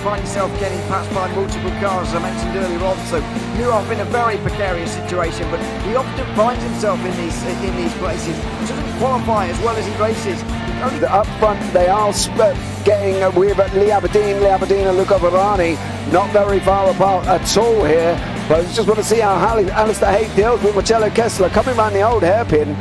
find yourself getting passed by multiple cars, as I mentioned earlier on. So Nuroff in a very precarious situation, but he often finds himself in these places. He doesn't qualify as well as he races. Up front, they are getting with Lee Aberdeen and Luca Varani, not very far apart at all here. But I just want to see how Alistair Haig deals with Marcello Kessler coming around the old hairpin.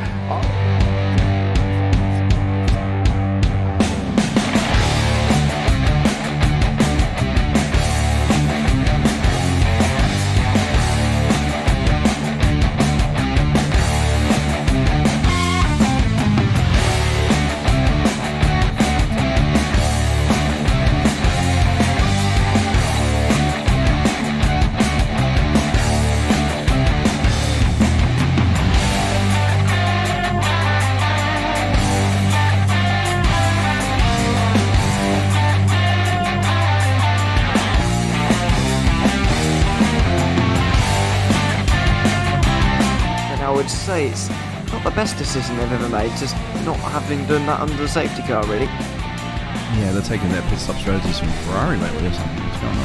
I would say it's not the best decision they've ever made, just not having done that under the safety car, really. Yeah, they're taking their pit stop strategies from Ferrari lately or something. What's going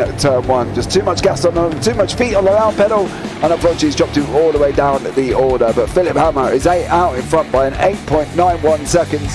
on? In turn one, just too much gas on them, too much feet on the loud pedal, and unfortunately he's dropped him all the way down the order. But Philip Hammer is out in front by an 8.91 seconds.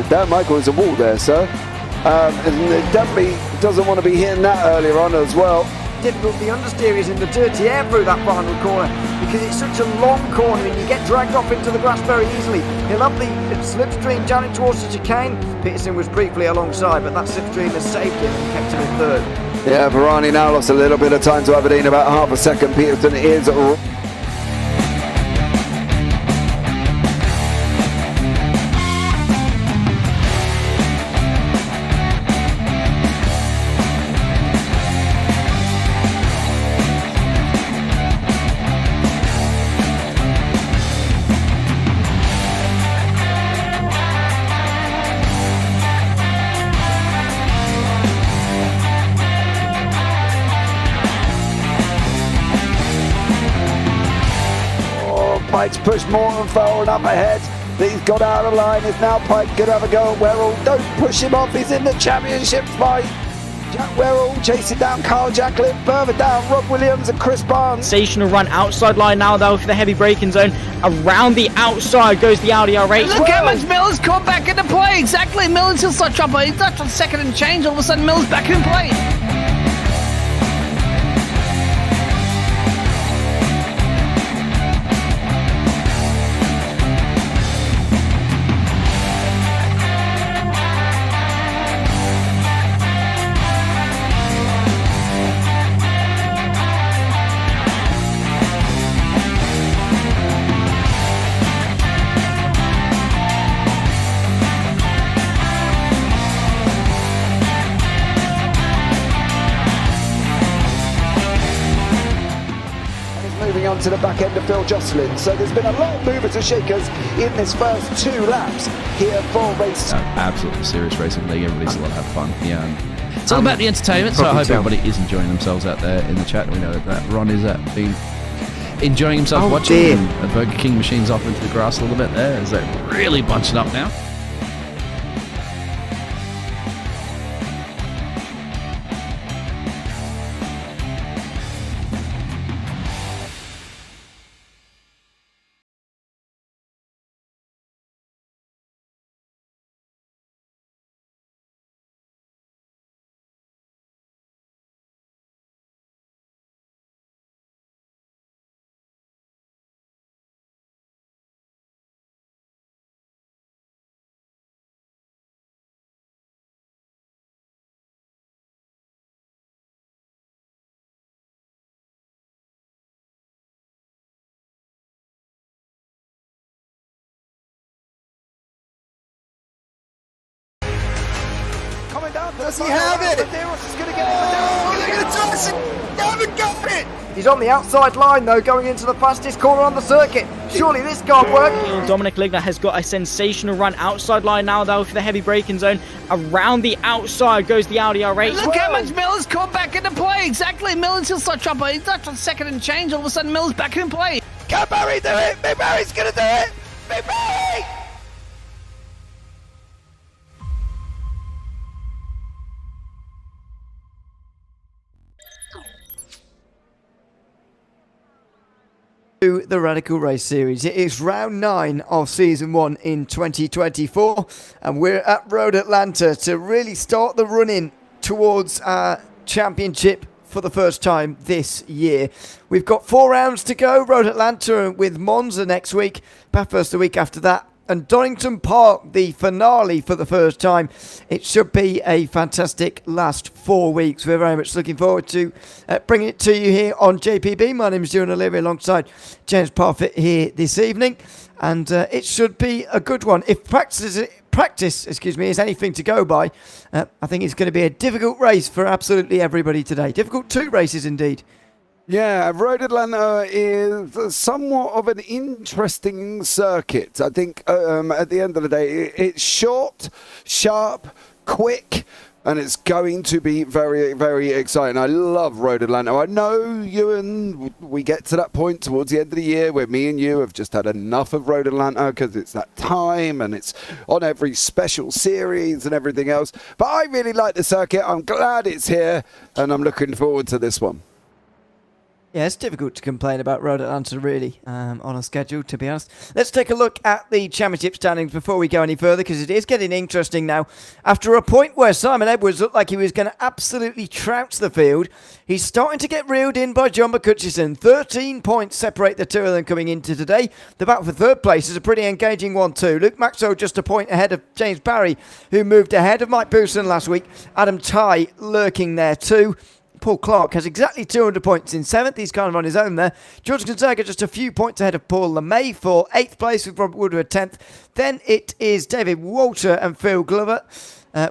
Dan Michael is a wall there, sir. And definitely doesn't want to be hitting that earlier on as well. Difficult, the understeer is in the dirty air through that final corner because it's such a long corner and you get dragged off into the grass very easily. He'll have the slipstream down in towards the chicane. Peterson was briefly alongside, but that slipstream has saved him and kept him in third. Yeah, Varani now lost a little bit of time to Aberdeen, about half a second. Peterson is Pike's pushed Morton forward up ahead. He's got out of line. Is now Pike going to have a go at Werrell? Don't push him off. He's in the championship fight. Jack Werrell chasing down Carl Jacklin. Further down, Rob Williams and Chris Barnes. Sensational run outside line now though for the heavy braking zone. Around the outside goes the Audi R8. Look how much Miller's caught back into play. Exactly. Miller's still start chopper. He's not on second and change. All of a sudden Miller's back in play. Moving on to the back end of Phil Jocelyn. So there's been a lot of movers and shakers in this first 2 laps here for race. Absolutely serious racing league. Everybody's allowed to have fun. Yeah, and it's all about the entertainment. So I hope everybody is enjoying themselves out there in the chat. We know that Ron is been enjoying himself watching. And the Burger King machine's off into the grass a little bit there as they're really bunching up now. Does he have it? Medeiros is going to get it. They're going to toss it. They haven't got it. He's on the outside line, though, going into the fastest corner on the circuit. Surely this can't work. Dominic Ligner has got a sensational run outside line now, though, for the heavy braking zone. Around the outside goes the Audi R8. Look how much Miller's caught back into play. Exactly. Miller's still start chopper. He's not on second and change. All of a sudden, Miller's back in play. Can Barry do it? Big Barry's going to do it. Big Barry. The Radical Race Series. It is round 9 of season 1 in 2024, and we're at Road Atlanta to really start the run-in towards our championship for the first time this year. We've got 4 rounds to go. Road Atlanta with Monza next week, Bathurst the week after that, and Donington Park, the finale for the first time. It should be a fantastic last 4 weeks. We're very much looking forward to bringing it to you here on JPB. My name is Ewan O'Leary alongside James Parfitt here this evening, and it should be a good one. If practice is anything to go by, I think it's going to be a difficult race for absolutely everybody today. Difficult 2 races indeed. Yeah, Road Atlanta is somewhat of an interesting circuit. I think at the end of the day, it's short, sharp, quick, and it's going to be very, very exciting. I love Road Atlanta. I know, Ewan, we get to that point towards the end of the year where me and you have just had enough of Road Atlanta because it's that time and it's on every special series and everything else. But I really like the circuit. I'm glad it's here, and I'm looking forward to this one. Yeah, it's difficult to complain about Road Atlanta, really, on a schedule, to be honest. Let's take a look at the championship standings before we go any further, because it is getting interesting now. After a point where Simon Edwards looked like he was going to absolutely trounce the field, he's starting to get reeled in by John McCutcheon. 13 points separate the two of them coming into today. The battle for third place is a pretty engaging one too. Luke Maxwell just a point ahead of James Barry, who moved ahead of Mike Bousson last week. Adam Tighe lurking there too. Paul Clark has exactly 200 points in 7th. He's kind of on his own there. George Gonzaga just a few points ahead of Paul LeMay for 8th place, with Robert Woodward 10th. Then it is David Walter and Phil Glover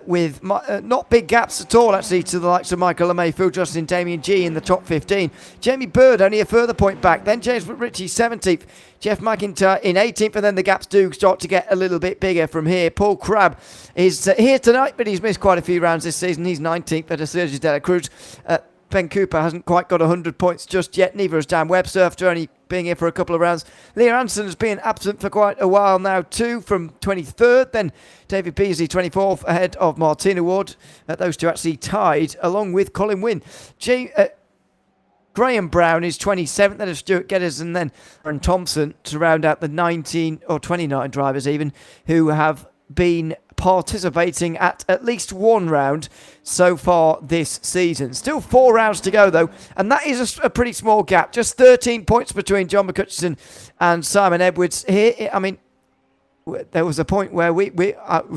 with not big gaps at all, actually, to the likes of Michael LeMay, Phil Justin, Damien G in the top 15. Jamie Bird only a further point back. Then James Ritchie 17th. Jeff McIntyre in 18th, and then the gaps do start to get a little bit bigger from here. Paul Crabb is here tonight, but he's missed quite a few rounds this season. He's 19th at Sergio de la Cruz. Ben Cooper hasn't quite got 100 points just yet. Neither has Dan Webster after only being here for a couple of rounds. Leah Anderson has been absent for quite a while now too, from 23rd. Then David Beasley 24th ahead of Martina Ward. Those two actually tied along with Colin Wynn. Graham Brown is 27th, then of Stuart Geddes, and then Aaron Thompson to round out the 19 or 29 drivers even who have been participating at least one round so far this season. Still 4 rounds to go though, and that is a pretty small gap. Just 13 points between John McCutcheon and Simon Edwards here. I mean, there was a point where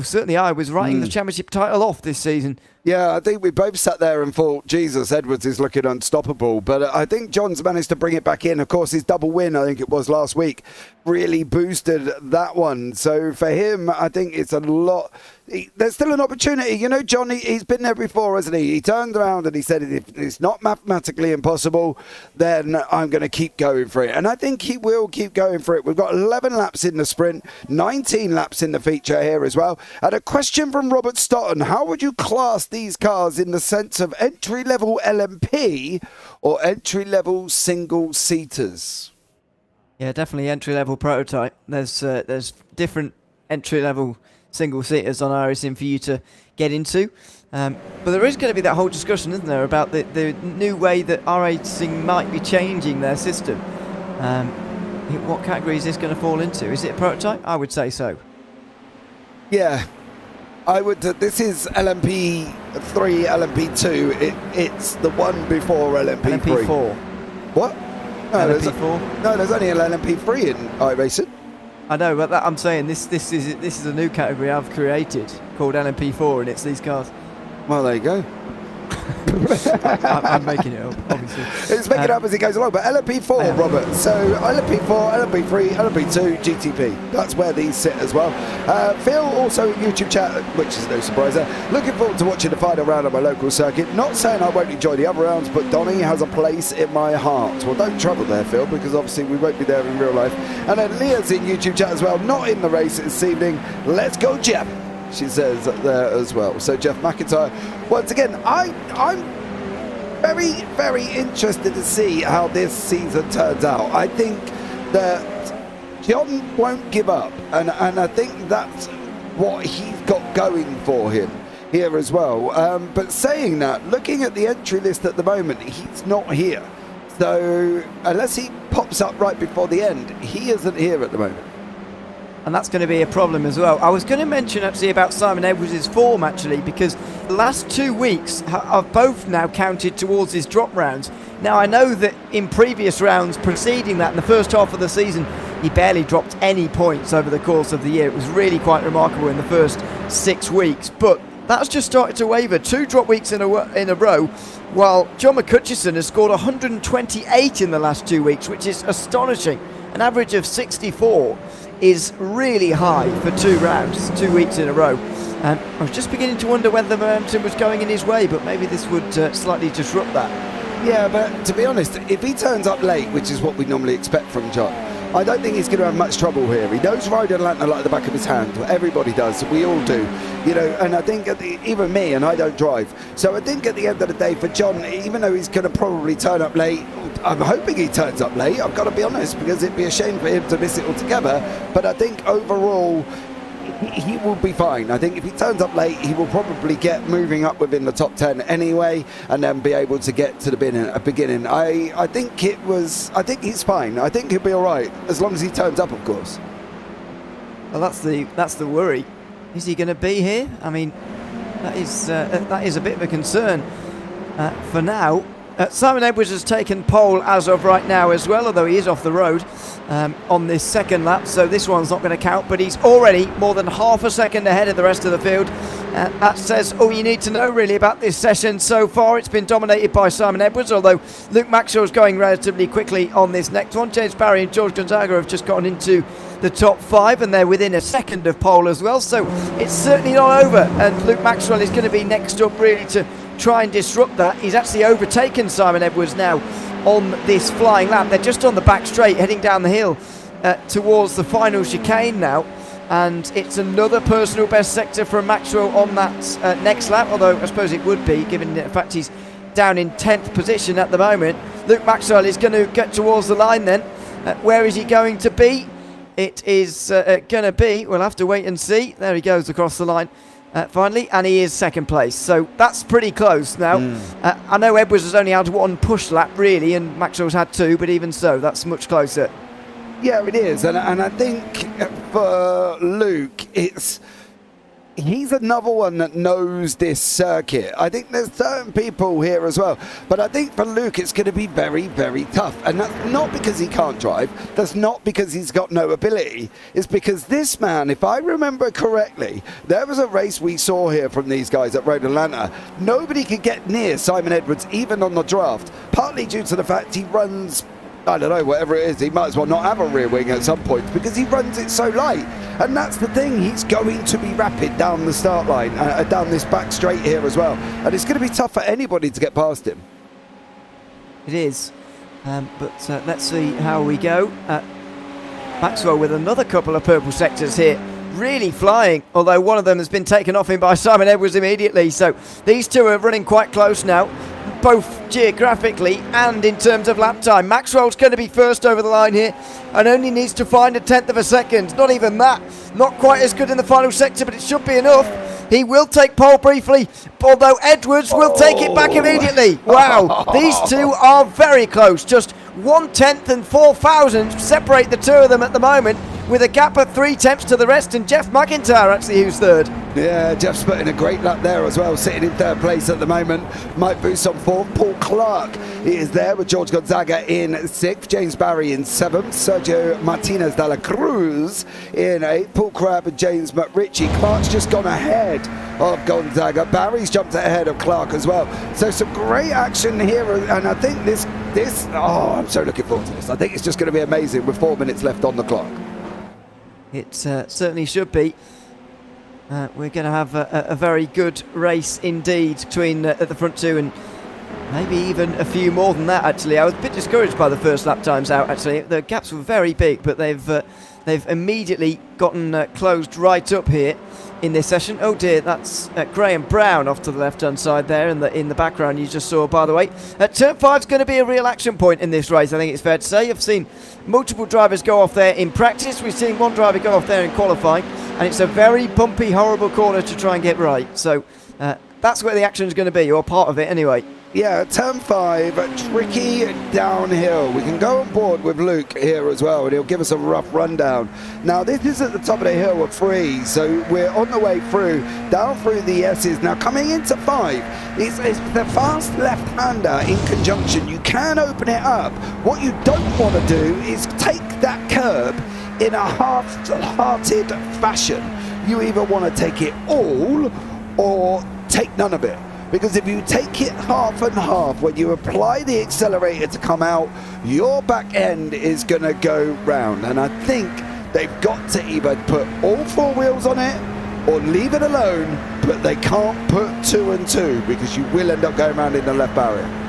certainly I was writing the championship title off this season. Yeah, I think we both sat there and thought, Jesus, Edwards is looking unstoppable. But I think John's managed to bring it back in. Of course, his double win, I think it was last week, really boosted that one. So for him, I think it's a lot. There's still an opportunity. You know, John, he's been there before, hasn't he? He turned around and he said, if it's not mathematically impossible, then I'm going to keep going for it. And I think he will keep going for it. We've got 11 laps in the sprint, 19 laps in the feature here as well. And a question from Robert Stotton. How would you class these cars in the sense of entry-level LMP or entry-level single-seaters? Yeah, definitely entry-level prototype. There's different entry-level single-seaters on iRacing for you to get into. But there is going to be that whole discussion, isn't there, about the new way that iRacing might be changing their system. What category is this going to fall into? Is it a prototype? I would say so. Yeah. I would. This is LMP3, LMP2. It's the one before LMP3. LMP4. What? No, LMP4. There's only an LMP3 in iRacing. I know, but I'm saying this is a new category I've created called LMP4, and it's these cars. Well, there you go. I'm making it up, obviously. It's making it up as it goes along. But LMP4, Robert. So LMP4, LMP3, LMP2, GTP. That's where these sit as well. Phil, also YouTube chat, which is no surprise there. Looking forward to watching the final round on my local circuit. Not saying I won't enjoy the other rounds, but Donny has a place in my heart. Well, don't travel there, Phil, because obviously we won't be there in real life. And then Leah's in YouTube chat as well. Not in the race this evening. Let's go, Jeff. She says there as well. So Jeff McIntyre, once again, I'm very, very interested to see how this season turns out. I think that John won't give up, and I think that's what he's got going for him here as well. But saying that, looking at the entry list at the moment, he's not here. So unless he pops up right before the end, he isn't here at the moment. And that's going to be a problem as well. I was going to mention actually about Simon Edwards' form actually, because the last 2 weeks have both now counted towards his drop rounds. Now I know that in previous rounds preceding that, in the first half of the season, he barely dropped any points over the course of the year. It was really quite remarkable in the first 6 weeks, but that's just started to waver. 2 drop weeks in a row, while John McCutcheon has scored 128 in the last 2 weeks, which is astonishing. An average of 64 is really high for 2 rounds, 2 weeks in a row. I was just beginning to wonder whether the momentum was going in his way, but maybe this would slightly disrupt that. Yeah, but to be honest, if he turns up late, which is what we normally expect from John, I don't think he's going to have much trouble here. He knows Ride Atlanta like the back of his hand. Everybody does. We all do. You know, and I think even me, and I don't drive. So I think at the end of the day for John, even though he's going to probably turn up late, I'm hoping he turns up late, I've got to be honest, because it'd be a shame for him to miss it altogether. But I think overall, he will be fine. I think if he turns up late, he will probably get moving up within the top 10 anyway, and then be able to get to the beginning. I think he's fine. I think he'll be all right as long as he turns up, of course. Well, that's the worry. Is he going to be here? I mean, that is a bit of a concern for now. Simon Edwards has taken pole as of right now as well, although he is off the road on this second lap, so this one's not going to count, but he's already more than half a second ahead of the rest of the field. That says all you need to know really about this session so far. It's been dominated by Simon Edwards, although Luke Maxwell's going relatively quickly on this next one. James Barry and George Gonzaga have just gotten into the top 5, and they're within a second of pole as well, so it's certainly not over, and Luke Maxwell is going to be next up really to try and disrupt that. He's actually overtaken Simon Edwards now on this flying lap. They're just on the back straight heading down the hill towards the final chicane now, and it's another personal best sector from Maxwell on that next lap, although I suppose it would be, given the fact he's down in 10th position at the moment. Luke Maxwell is going to get towards the line then. Where is he going to be? It is going to be, we'll have to wait and see. There he goes across the line finally, and he is second place, so that's pretty close now. I know Edwards has only had 1 push lap really, and Maxwell's had 2, but even so, that's much closer. Yeah, it is, and I think for Luke, he's another one that knows this circuit. I think there's certain people here as well, but I think for Luke it's going to be very, very tough, and that's not because he can't drive, that's not because he's got no ability, it's because this man, if I remember correctly, there was a race we saw here from these guys at Road Atlanta. Nobody could get near Simon Edwards even on the draft, partly due to the fact he runs, I don't know, whatever it is, he might as well not have a rear wing at some point because he runs it so light. And that's the thing, he's going to be rapid down the start line, down this back straight here as well. And it's going to be tough for anybody to get past him. It is, but let's see how we go. Maxwell with another couple of purple sectors here, really flying, although one of them has been taken off him by Simon Edwards immediately. So these two are running quite close now, both geographically and in terms of lap time. Maxwell's going to be first over the line here and only needs to find 1/10 of a second. Not even that. Not quite as good in the final sector, but it should be enough. He will take pole briefly, although Edwards will take it back immediately. Wow, these two are very close. Just 1/10 and 4 thousandths separate the two of them at the moment. with a gap of 3 tenths to the rest, and Jeff McIntyre actually who's third. Yeah, Jeff's putting a great lap there as well, sitting in third place at the moment. Mike Boost on fourth. Paul Clark is there with George Gonzaga in sixth. James Barry in seventh. Sergio Martinez de la Cruz in eighth. Paul Crabb and James McRitchie. Clark's just gone ahead of Gonzaga. Barry's jumped ahead of Clark as well. So some great action here, and I think this I'm so looking forward to this. I think it's just going to be amazing with 4 minutes left on the clock. It certainly should be. We're going to have a very good race indeed between the front two, and maybe even a few more than that, actually. I was a bit discouraged by the first lap times out, actually. The gaps were very big, but they've immediately gotten closed right up here in this session. Oh dear, that's Graham Brown off to the left-hand side there in the background you just saw, by the way. Turn 5's going to be a real action point in this race, I think it's fair to say. I've seen multiple drivers go off there in practice. We've seen one driver go off there in qualifying, and it's a very bumpy, horrible corner to try and get right. So that's where the action is going to be, or part of it anyway. Yeah, turn 5, tricky downhill. We can go on board with Luke here as well, and he'll give us a rough rundown. Now, this is at the top of the hill of 3, so we're on the way through, down through the S's. Now, coming into 5, it's the fast left-hander in conjunction. You can open it up. What you don't want to do is take that curb in a half-hearted fashion. You either want to take it all or take none of it. Because if you take it half and half, when you apply the accelerator to come out, your back end is going to go round. And I think they've got to either put all 4 wheels on it or leave it alone, but they can't put 2 and 2 because you will end up going round in the left barrier.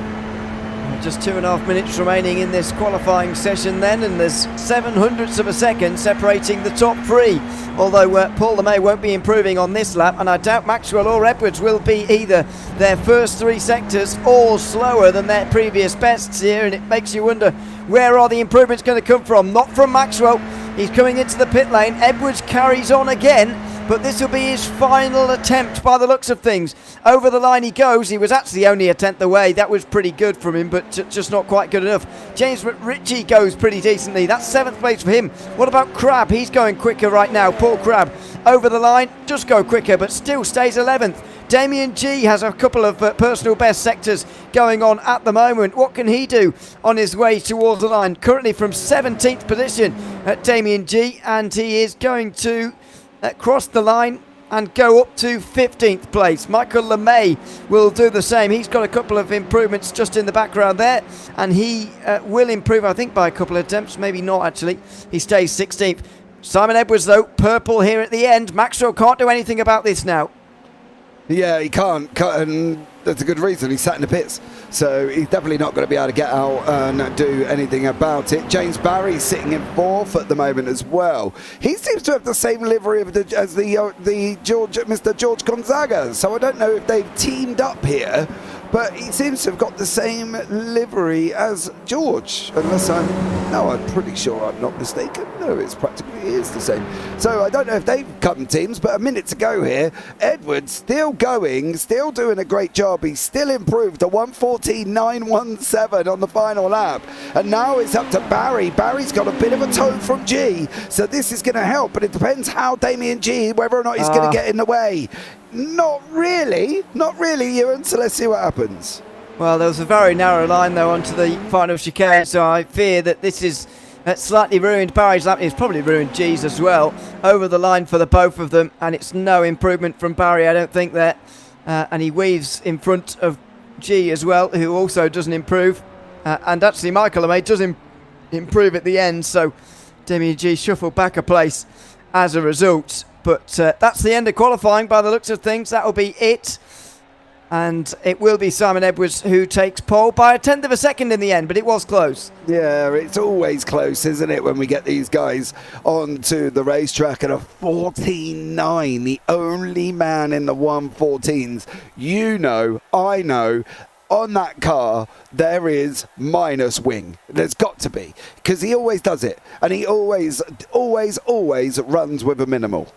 Just 2.5 minutes remaining in this qualifying session then, and there's 700ths of a second separating the top 3. Although Paul LeMay won't be improving on this lap, and I doubt Maxwell or Edwards will be either. Their first 3 sectors all slower than their previous bests here, and it makes you wonder, where are the improvements going to come from? Not from Maxwell. He's coming into the pit lane. Edwards carries on again, but this will be his final attempt by the looks of things. Over the line he goes. He was actually only a tenth away. That was pretty good from him, but just not quite good enough. James Ritchie goes pretty decently. That's 7th place for him. What about Crabb? He's going quicker right now. Paul Crabb over the line. Just go quicker, but still stays 11th. Damien G has a couple of personal best sectors going on at the moment. What can he do on his way towards the line? Currently from 17th position at Damien G, and he is going to cross the line and go up to 15th place. Michael LeMay will do the same. He's got a couple of improvements just in the background there, and he will improve, I think, by a couple of attempts. Maybe not, actually. He stays 16th. Simon Edwards, though, purple here at the end. Maxwell can't do anything about this now. Yeah, he can't, and that's a good reason. He's sat in the pits, so he's definitely not going to be able to get out and do anything about it. James Barry sitting in 4th at the moment as well. He seems to have the same livery as Mr. George Gonzaga, so I don't know if they've teamed up here, but he seems to have got the same livery as George, unless I'm pretty sure I'm not mistaken. No, it's practically is the same. So I don't know if they've cut in teams, but a minute to go here. Edwards still going, still doing a great job. He's still improved to 1:14.917 on the final lap. And now it's up to Barry. Barry's got a bit of a toe from G, so this is going to help, but it depends how Damien G, whether or not he's going to get in the way. Not really, Ewan, so let's see what happens. Well, there was a very narrow line, though, onto the final chicane, so I fear that this is slightly ruined Barry's lap. It's probably ruined G's as well. Over the line for the both of them, and it's no improvement from Barry, I don't think, there. And he weaves in front of G as well, who also doesn't improve. And actually, Michael LeMay does improve at the end, so Damien G shuffled back a place as a result. But that's the end of qualifying by the looks of things. That will be it. And it will be Simon Edwards who takes pole by a tenth of a second in the end, but it was close. Yeah, it's always close, isn't it, when we get these guys onto the racetrack at a 14.9, the only man in the 114s. You know, I know, on that car there is minus wing. There's got to be, because he always does it, and he always runs with a minimal.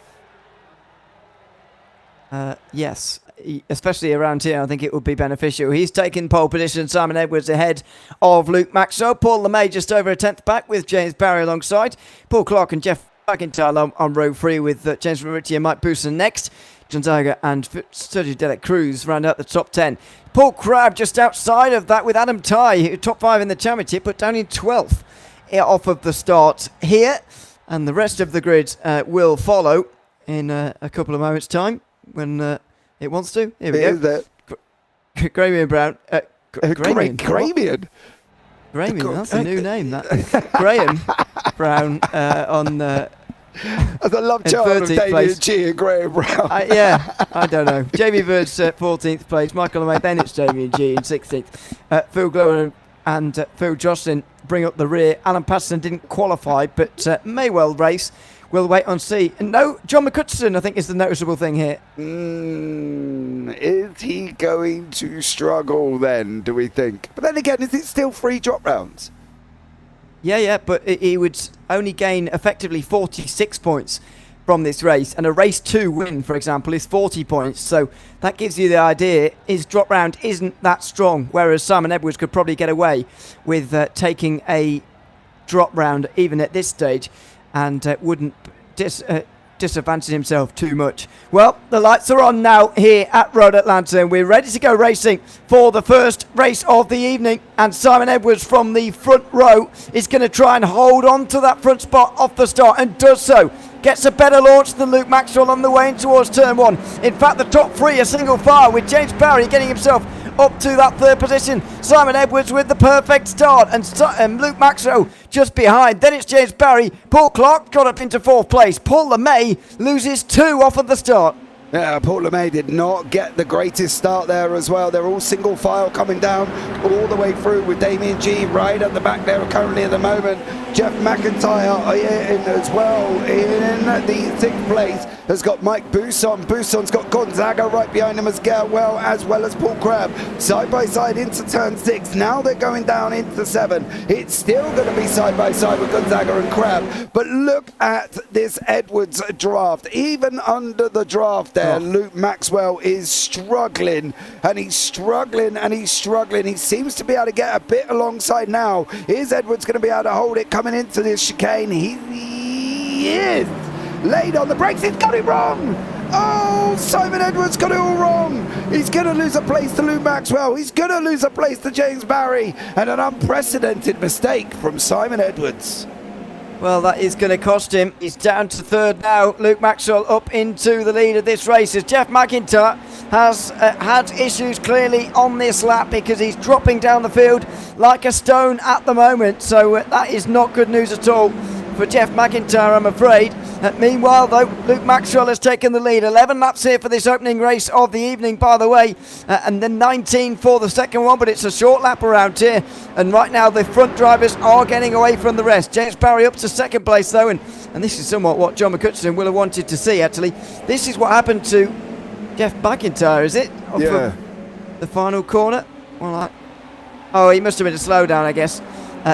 Yes, especially around here, I think it would be beneficial. He's taken pole position, Simon Edwards ahead of Luke Maxwell. Paul LeMay just over a tenth back with James Barry alongside. Paul Clark and Jeff McIntyre on row 3 with James Ritchie and Mike Bousson next. Gonzaga and Sergio De La Cruz round out the top 10. Paul Crabb just outside of that with Adam Ty, top 5 in the championship, but down in 12th off of the start here. And the rest of the grid will follow in a couple of moments' time when it wants to. Here we go. Gramian Brown. Gramian? Gramian, that's a new name. That Graham Brown on... As a love child of Damien G and Graham Brown. I don't know. Jamie Bird's 14th place. Michael LeMay, then it's Damien G in 16th. Phil Glover and Phil Jocelyn bring up the rear. Alan Patterson didn't qualify, but may well race. We'll wait and see. And no, John McCutcheon, I think, is the noticeable thing here. Is he going to struggle then, do we think? But then again, is it still 3 drop rounds? Yeah, but he would only gain effectively 46 points from this race. And a race 2 win, for example, is 40 points. So that gives you the idea his drop round isn't that strong, whereas Simon Edwards could probably get away with taking a drop round even at this stage and wouldn't disadvantage himself too much. Well, the lights are on now here at Road Atlanta and we're ready to go racing for the first race of the evening, and Simon Edwards from the front row is going to try and hold on to that front spot off the start and does so. Gets a better launch than Luke Maxwell on the way in towards turn 1. In fact, the top 3 are single file with James Barry getting himself up to that 3rd position. Simon Edwards with the perfect start and Luke Maxwell just behind. Then it's James Barry. Paul Clark got up into 4th place. Paul LeMay loses 2 off at the start. Yeah, Paul LeMay did not get the greatest start there as well. They're all single file coming down all the way through with Damien G right at the back there currently at the moment. Jeff McIntyre in as well in the 6th place has got Mike Bousson. Bousson's got Gonzaga right behind him as well as Paul Crabb. Side by side into turn 6. Now they're going down into 7. It's still going to be side by side with Gonzaga and Crabb. But look at this Edwards draft. Even under the draft there, Luke Maxwell is struggling and he's struggling and he's struggling. He seems to be able to get a bit alongside now. Is Edwards going to be able to hold it coming into this chicane? He is. Laid on the brakes, he's got it wrong. Oh, Simon Edwards got it all wrong. He's going to lose a place to Luke Maxwell. He's going to lose a place to James Barry. And an unprecedented mistake from Simon Edwards. Well, that is going to cost him. He's down to 3rd now. Luke Maxwell up into the lead of this race as Jeff McIntyre has had issues clearly on this lap because he's dropping down the field like a stone at the moment. So that is not good news at all for Jeff McIntyre, I'm afraid. Meanwhile, though, Luke Maxwell has taken the lead. 11 laps here for this opening race of the evening, by the way, and then 19 for the second one, but it's a short lap around here. And right now, the front drivers are getting away from the rest. James Barry up to 2nd place, though, and this is somewhat what John McCutcheon will have wanted to see, actually. This is what happened to Jeff McIntyre, is it? Yeah. The final corner? Well, he must have been a slowdown, I guess.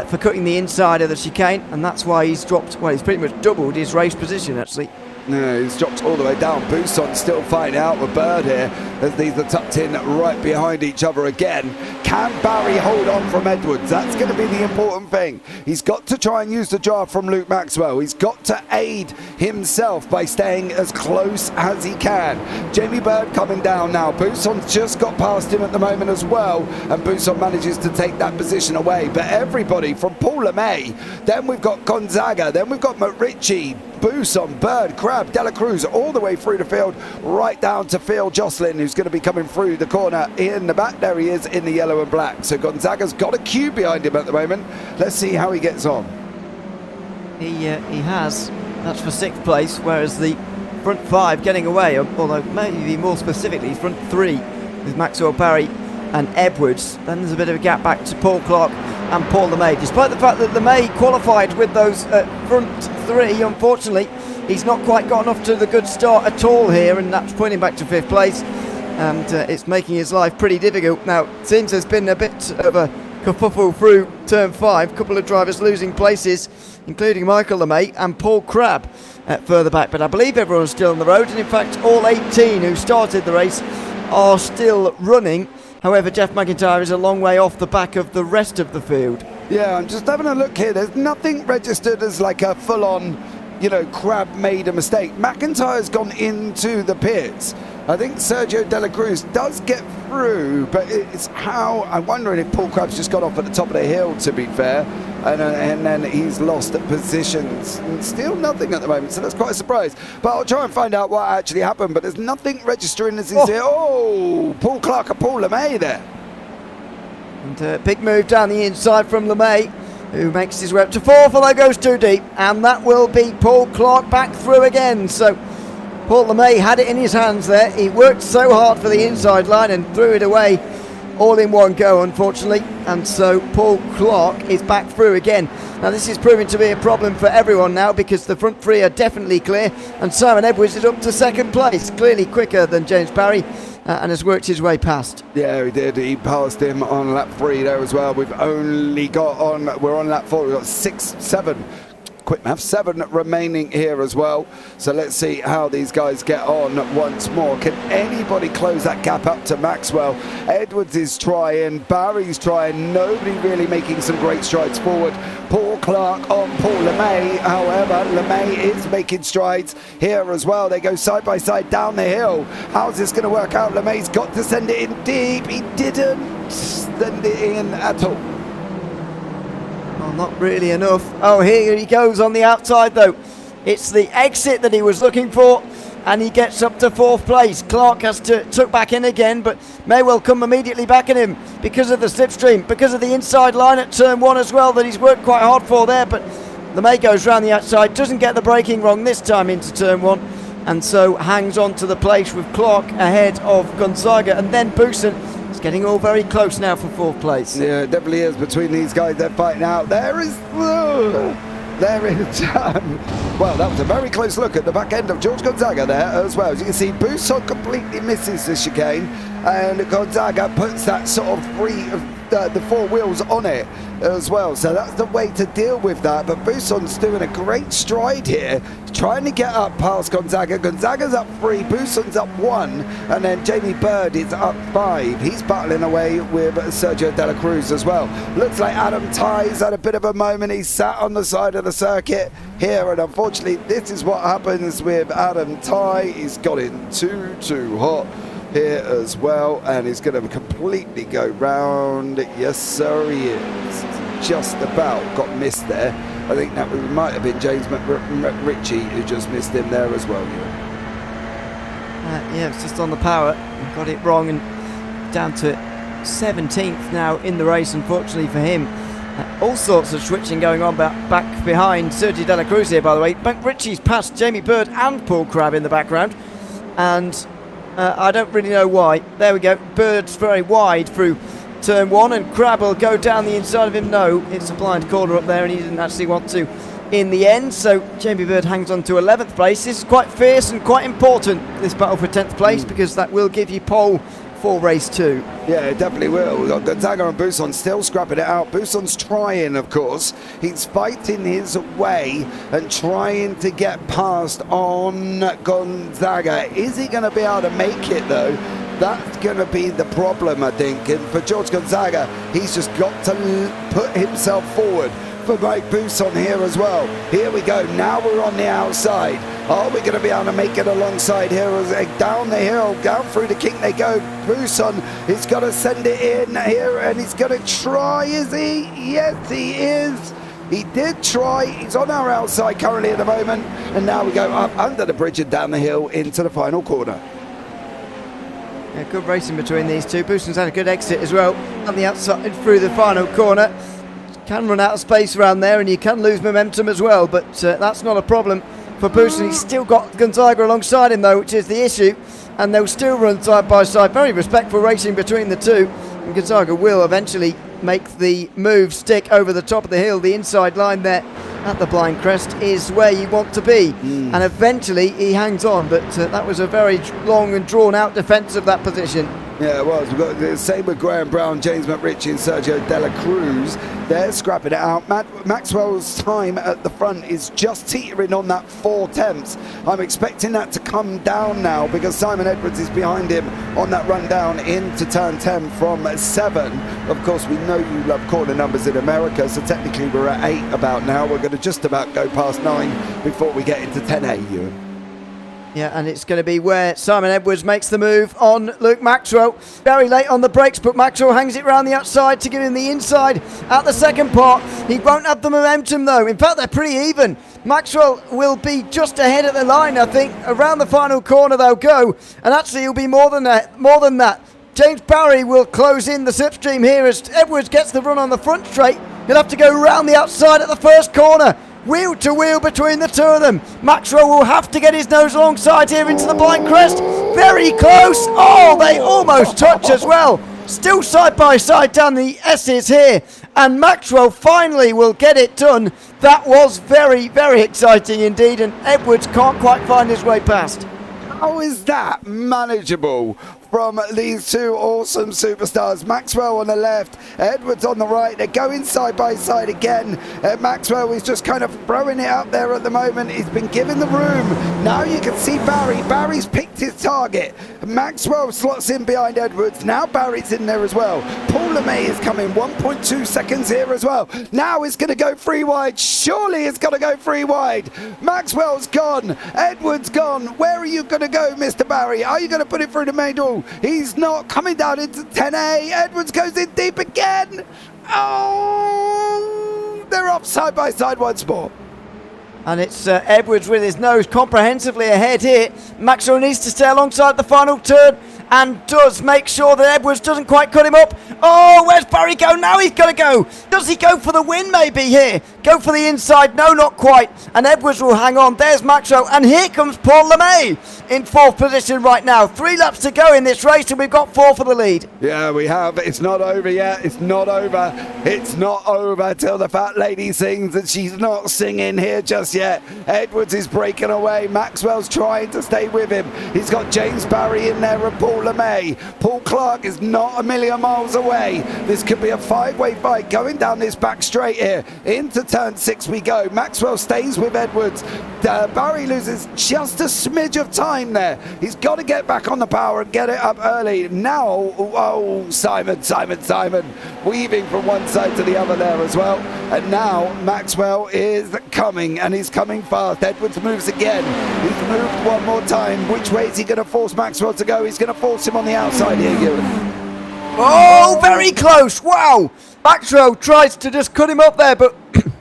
For cutting the inside of the chicane, and that's why he's dropped, he's pretty much doubled his race position actually. No, he's dropped all the way down. Bousson still fighting out with Bird here as these are tucked in right behind each other again. Can Barry hold on from Edwards? That's going to be the important thing. He's got to try and use the draft from Luke Maxwell. He's got to aid himself by staying as close as he can. Jamie Bird coming down now. Bousson's just got past him at the moment as well, and Bousson manages to take that position away. But everybody from Paul LeMay, then we've got Gonzaga, then we've got McRitchie, Bousson, Bird, Crabb, De La Cruz, all the way through the field, right down to Phil Jocelyn, who's going to be coming through the corner in the back. There he is in the yellow and black. So Gonzaga's got a queue behind him at the moment. Let's see how he gets on. He has. That's for 6th place, whereas the front 5 getting away, although maybe more specifically front 3 with Maxwell, Barry and Edwards. Then there's a bit of a gap back to Paul Clark and Paul LeMay. Despite the fact that LeMay qualified with those front 3, unfortunately, he's not quite gotten off to the good start at all here, and that's pointing back to 5th place. And it's making his life pretty difficult. Now, it seems there's been a bit of a kerfuffle through turn 5. A couple of drivers losing places, including Michael LeMay and Paul Crabb further back. But I believe everyone's still on the road, and in fact, all 18 who started the race are still running. However, Jeff McIntyre is a long way off the back of the rest of the field. Yeah, I'm just having a look here. There's nothing registered as like a full-on Crab made a mistake. McIntyre's gone into the pits. I think Sergio De La Cruz does get through, but it's how... I'm wondering if Paul Crab's just got off at the top of the hill, to be fair, and then he's lost at positions. Still nothing at the moment, so that's quite a surprise. But I'll try and find out what actually happened, but there's nothing registering as he's here. Oh, Paul Clark and Paul LeMay there. And a big move down the inside from LeMay, who makes his way up to fourth, although goes too deep. And that will be Paul Clark back through again. So Paul LeMay had it in his hands there. He worked so hard for the inside line and threw it away all in one go, unfortunately. And so Paul Clark is back through again. Now this is proving to be a problem for everyone now, because the front three are definitely clear. And Simon Edwards is up to second place, clearly quicker than James Parry. And has worked his way past. Yeah, he did. He passed him on lap 3 there as well. We're on lap 4. We've got 7 quick math, 7 remaining here as well. So let's see how these guys get on once more. Can anybody close that gap up to Maxwell? Edwards is trying, Barry's trying, nobody really making some great strides forward. Paul Clark on Paul LeMay, however, LeMay is making strides here as well. They go side by side down the hill. How's this going to work out? LeMay's got to send it in deep. He didn't send it in at all. Oh, not really enough. Oh, here he goes on the outside though. It's the exit that he was looking for, and he gets up to fourth place. Clark has to tuck back in again, but may well come immediately back at him because of the slipstream, because of the inside line at turn 1 as well that he's worked quite hard for there. But LeMay goes round the outside, doesn't get the braking wrong this time into turn 1, and so hangs on to the place with Clark ahead of Gonzaga, and then Bousson. It's getting all very close now for fourth place. Yeah, it definitely is between these guys. They're fighting out. There is well, that was a very close look at the back end of George Gonzaga there as well. As you can see, Bousson completely misses the chicane, and Gonzaga puts that sort of the 4 wheels on it as well. So that's the way to deal with that. But Bousson's doing a great stride here, trying to get up past Gonzaga. Gonzaga's up 3, Bousson's up 1, and then Jamie Bird is up 5. He's battling away with Sergio De La Cruz as well. Looks like Adam Tighe's had a bit of a moment. He's sat on the side of the circuit here, and unfortunately this is what happens with Adam Tighe. He's got in too hot here as well, and he's going to completely go round. Yes sir, he is. Just about got missed there. I think that might have been James McRitchie who just missed him there as well. Yeah, it's just on the power. Got it wrong, and down to 17th now in the race, unfortunately for him. All sorts of switching going on back behind Sergio De La Cruz here, by the way. McRitchie's passed Jamie Bird and Paul Crab in the background, and I don't really know why. There we go. Bird's very wide through turn 1, and Crab will go down the inside of him. No, it's a blind corner up there, and he didn't actually want to in the end. So Jamie Bird hangs on to 11th place. This is quite fierce and quite important, this battle for 10th place, because that will give you pole for race 2. Yeah, it definitely will. We've got Gonzaga and Bousson still scrapping it out. Bousson's trying, of course. He's fighting his way and trying to get past on Gonzaga. Is he going to be able to make it, though? That's going to be the problem, I think. And for George Gonzaga, he's just got to put himself forward. For Mike Bousson here as well. Here we go. Now we're on the outside. Are we going to be able to make it alongside here? Down the hill, down through the kink they go. Bousson is going to send it in here, and he's going to try, is he? Yes, he is. He did try. He's on our outside currently at the moment. And now we go up under the bridge and down the hill into the final corner. Yeah, good racing between these two. Bousson's had a good exit as well on the outside through the final corner. Can run out of space around there, and you can lose momentum as well, but that's not a problem for Bousson. He's still got Gonzaga alongside him though, which is the issue, and they'll still run side by side. Very respectful racing between the two, and Gonzaga will eventually make the move stick over the top of the hill. The inside line there at the blind crest is where you want to be, and eventually he hangs on, but that was a very long and drawn out defence of that position. Yeah, it was. We've got the same with Graham Brown, James McRitchie and Sergio Dela Cruz. They're scrapping it out. Maxwell's time at the front is just teetering on that 4/10. I'm expecting that to come down now because Simon Edwards is behind him on that run down into turn 10 from 7. Of course, we know you love corner numbers in America, so technically we're at 8 about now. We're going to just about go past 9 before we get into 10A, Ewan. Yeah, and it's going to be where Simon Edwards makes the move on Luke Maxwell. Very late on the brakes, but Maxwell hangs it round the outside to give him the inside at the second part. He won't have the momentum, though. In fact, they're pretty even. Maxwell will be just ahead at the line, I think. Around the final corner they'll go, and actually he'll be more than that. James Barry will close in the slipstream here as Edwards gets the run on the front straight. He'll have to go round the outside at the first corner. Wheel to wheel between the two of them. Maxwell will have to get his nose alongside here into the blind crest. Very close. Oh, they almost touch as well. Still side by side down the S's here. And Maxwell finally will get it done. That was very, very exciting indeed. And Edwards can't quite find his way past. How is that manageable from these two awesome superstars? Maxwell on the left, Edwards on the right. They're going side by side again. Maxwell is just kind of throwing it up there at the moment. He's been given the room. Now you can see Barry. Barry's picked his target. Maxwell slots in behind Edwards. Now Barry's in there as well. Paul LeMay is coming 1.2 seconds here as well. Now it's going to go 3 wide. Surely it's going to go 3 wide. Maxwell's gone. Edwards gone. Where are you going to go, Mr. Barry? Are you going to put it through the main door? He's not. Coming down into 10A. Edwards goes in deep again. Oh, they're off side by side once more. And it's Edwards with his nose comprehensively ahead here. Maxwell needs to stay alongside the final turn and does make sure that Edwards doesn't quite cut him up. Oh, where's Barry go? Now he's got to go. Does he go for the win maybe here? Go for the inside? No, not quite. And Edwards will hang on. There's Maxwell. And here comes Paul LeMay in 4th position right now. 3 laps to go in this race and we've got 4 for the lead. Yeah, we have. It's not over yet. It's not over. It's not over till the fat lady sings, and she's not singing here just yet. Edwards is breaking away. Maxwell's trying to stay with him. He's got James Barry in there and Paul LeMay. Paul Clark is not a million miles away. This could be a 5-way fight going down this back straight here. Into turn 6 we go. Maxwell stays with Edwards. Barry loses just a smidge of time there. He's got to get back on the power and get it up early. Now, oh, Simon. Weaving from one side to the other there as well. And now Maxwell is coming, and he's coming fast. Edwards moves again. He's moved one more time. Which way is he going to force Maxwell to go? He's going to force him on the outside here, Ewan. Oh, very close. Wow. Maxwell tries to just cut him up there, but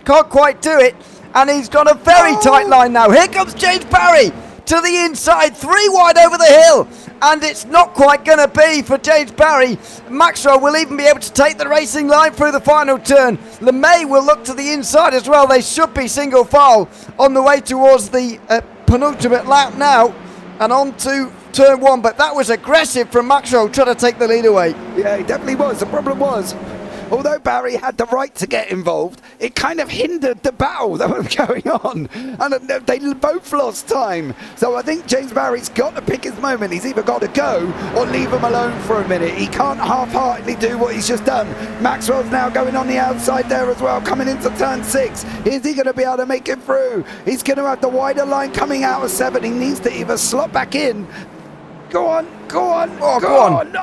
can't quite do it. And he's got a very tight line now. Here comes James Barry to the inside, 3 wide over the hill. And it's not quite going to be for James Barry. Maxwell will even be able to take the racing line through the final turn. LeMay will look to the inside as well. They should be single file on the way towards the penultimate lap now. And on to turn 1. But that was aggressive from Maxwell trying to take the lead away. Yeah, he definitely was. The problem was, although Barry had the right to get involved, it kind of hindered the battle that was going on. And they both lost time. So I think James Barry's got to pick his moment. He's either got to go or leave him alone for a minute. He can't half-heartedly do what he's just done. Maxwell's now going on the outside there as well, coming into turn 6. Is he going to be able to make it through? He's going to have the wider line coming out of 7. He needs to either slot back in. Go on. Oh, go on.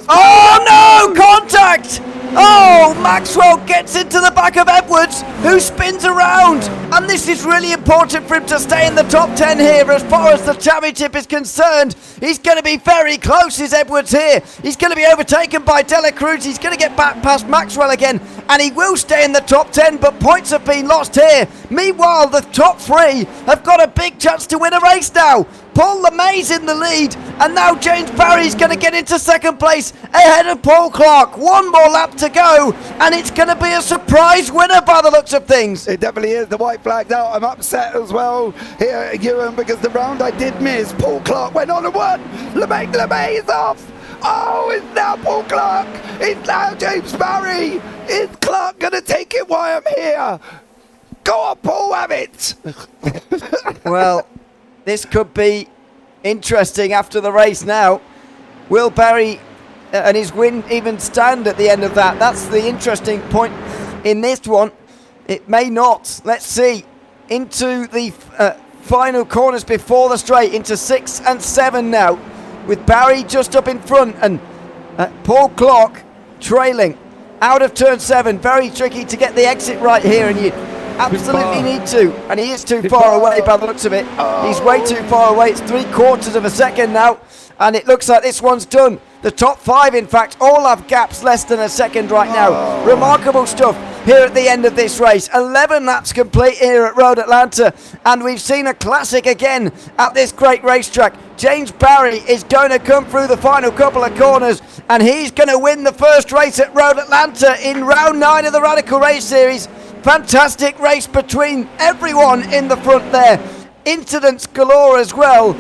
Oh, no! Contact! Oh, Maxwell gets into the back of Edwards, who spins around. And this is really important for him to stay in the top 10 here as far as the championship is concerned. He's going to be very close, is Edwards here. He's going to be overtaken by Dela Cruz. He's going to get back past Maxwell again. And he will stay in the top 10, but points have been lost here. Meanwhile, the top 3 have got a big chance to win a race now. Paul LeMay's in the lead, and now James Barry's going to get into 2nd place ahead of Paul Clark. 1 more lap to go, and it's going to be a surprise winner by the looks of things. It definitely is. The white flag's out. I'm upset as well here, Ewan, because the round I did miss, Paul Clark went on and won. LeMay is off. Oh, it's now Paul Clark. It's now James Barry. Is Clark going to take it while I'm here? Go on, Paul, have it. Well, this could be interesting after the race now. Will Barry and his win even stand at the end of that? That's the interesting point in this one. It may not. Let's see. Into the final corners before the straight, into 6 and 7 now, with Barry just up in front and Paul Clark trailing out of turn 7. Very tricky to get the exit right here, and you absolutely need to, and he is too far away by the looks of it. He's way too far away. It's 3/4 of a second now, and it looks like this one's done. The top 5, in fact, all have gaps less than a second right now. Remarkable stuff here at the end of this race. 11 laps complete here at Road Atlanta, and we've seen a classic again at this great racetrack. James Barry is going to come through the final couple of corners, and he's going to win the first race at Road Atlanta in round 9 of the Radical Race Series. Fantastic race between everyone in the front there. Incidents galore as well.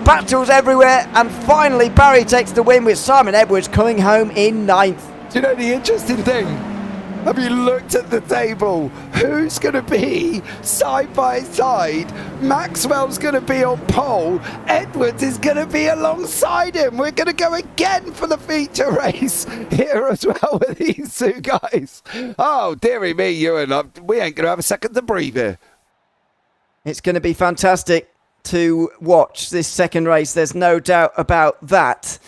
Battles everywhere, and finally Barry takes the win with Simon Edwards coming home in 9th. Do you know the interesting thing? Have you looked at the table? Who's going to be side by side? Maxwell's going to be on pole. Edwards is going to be alongside him. We're going to go again for the feature race here as well with these two guys. Oh, dearie me, Ewan. We ain't going to have a second to breathe here. It's going to be fantastic to watch this second race, there's no doubt about that.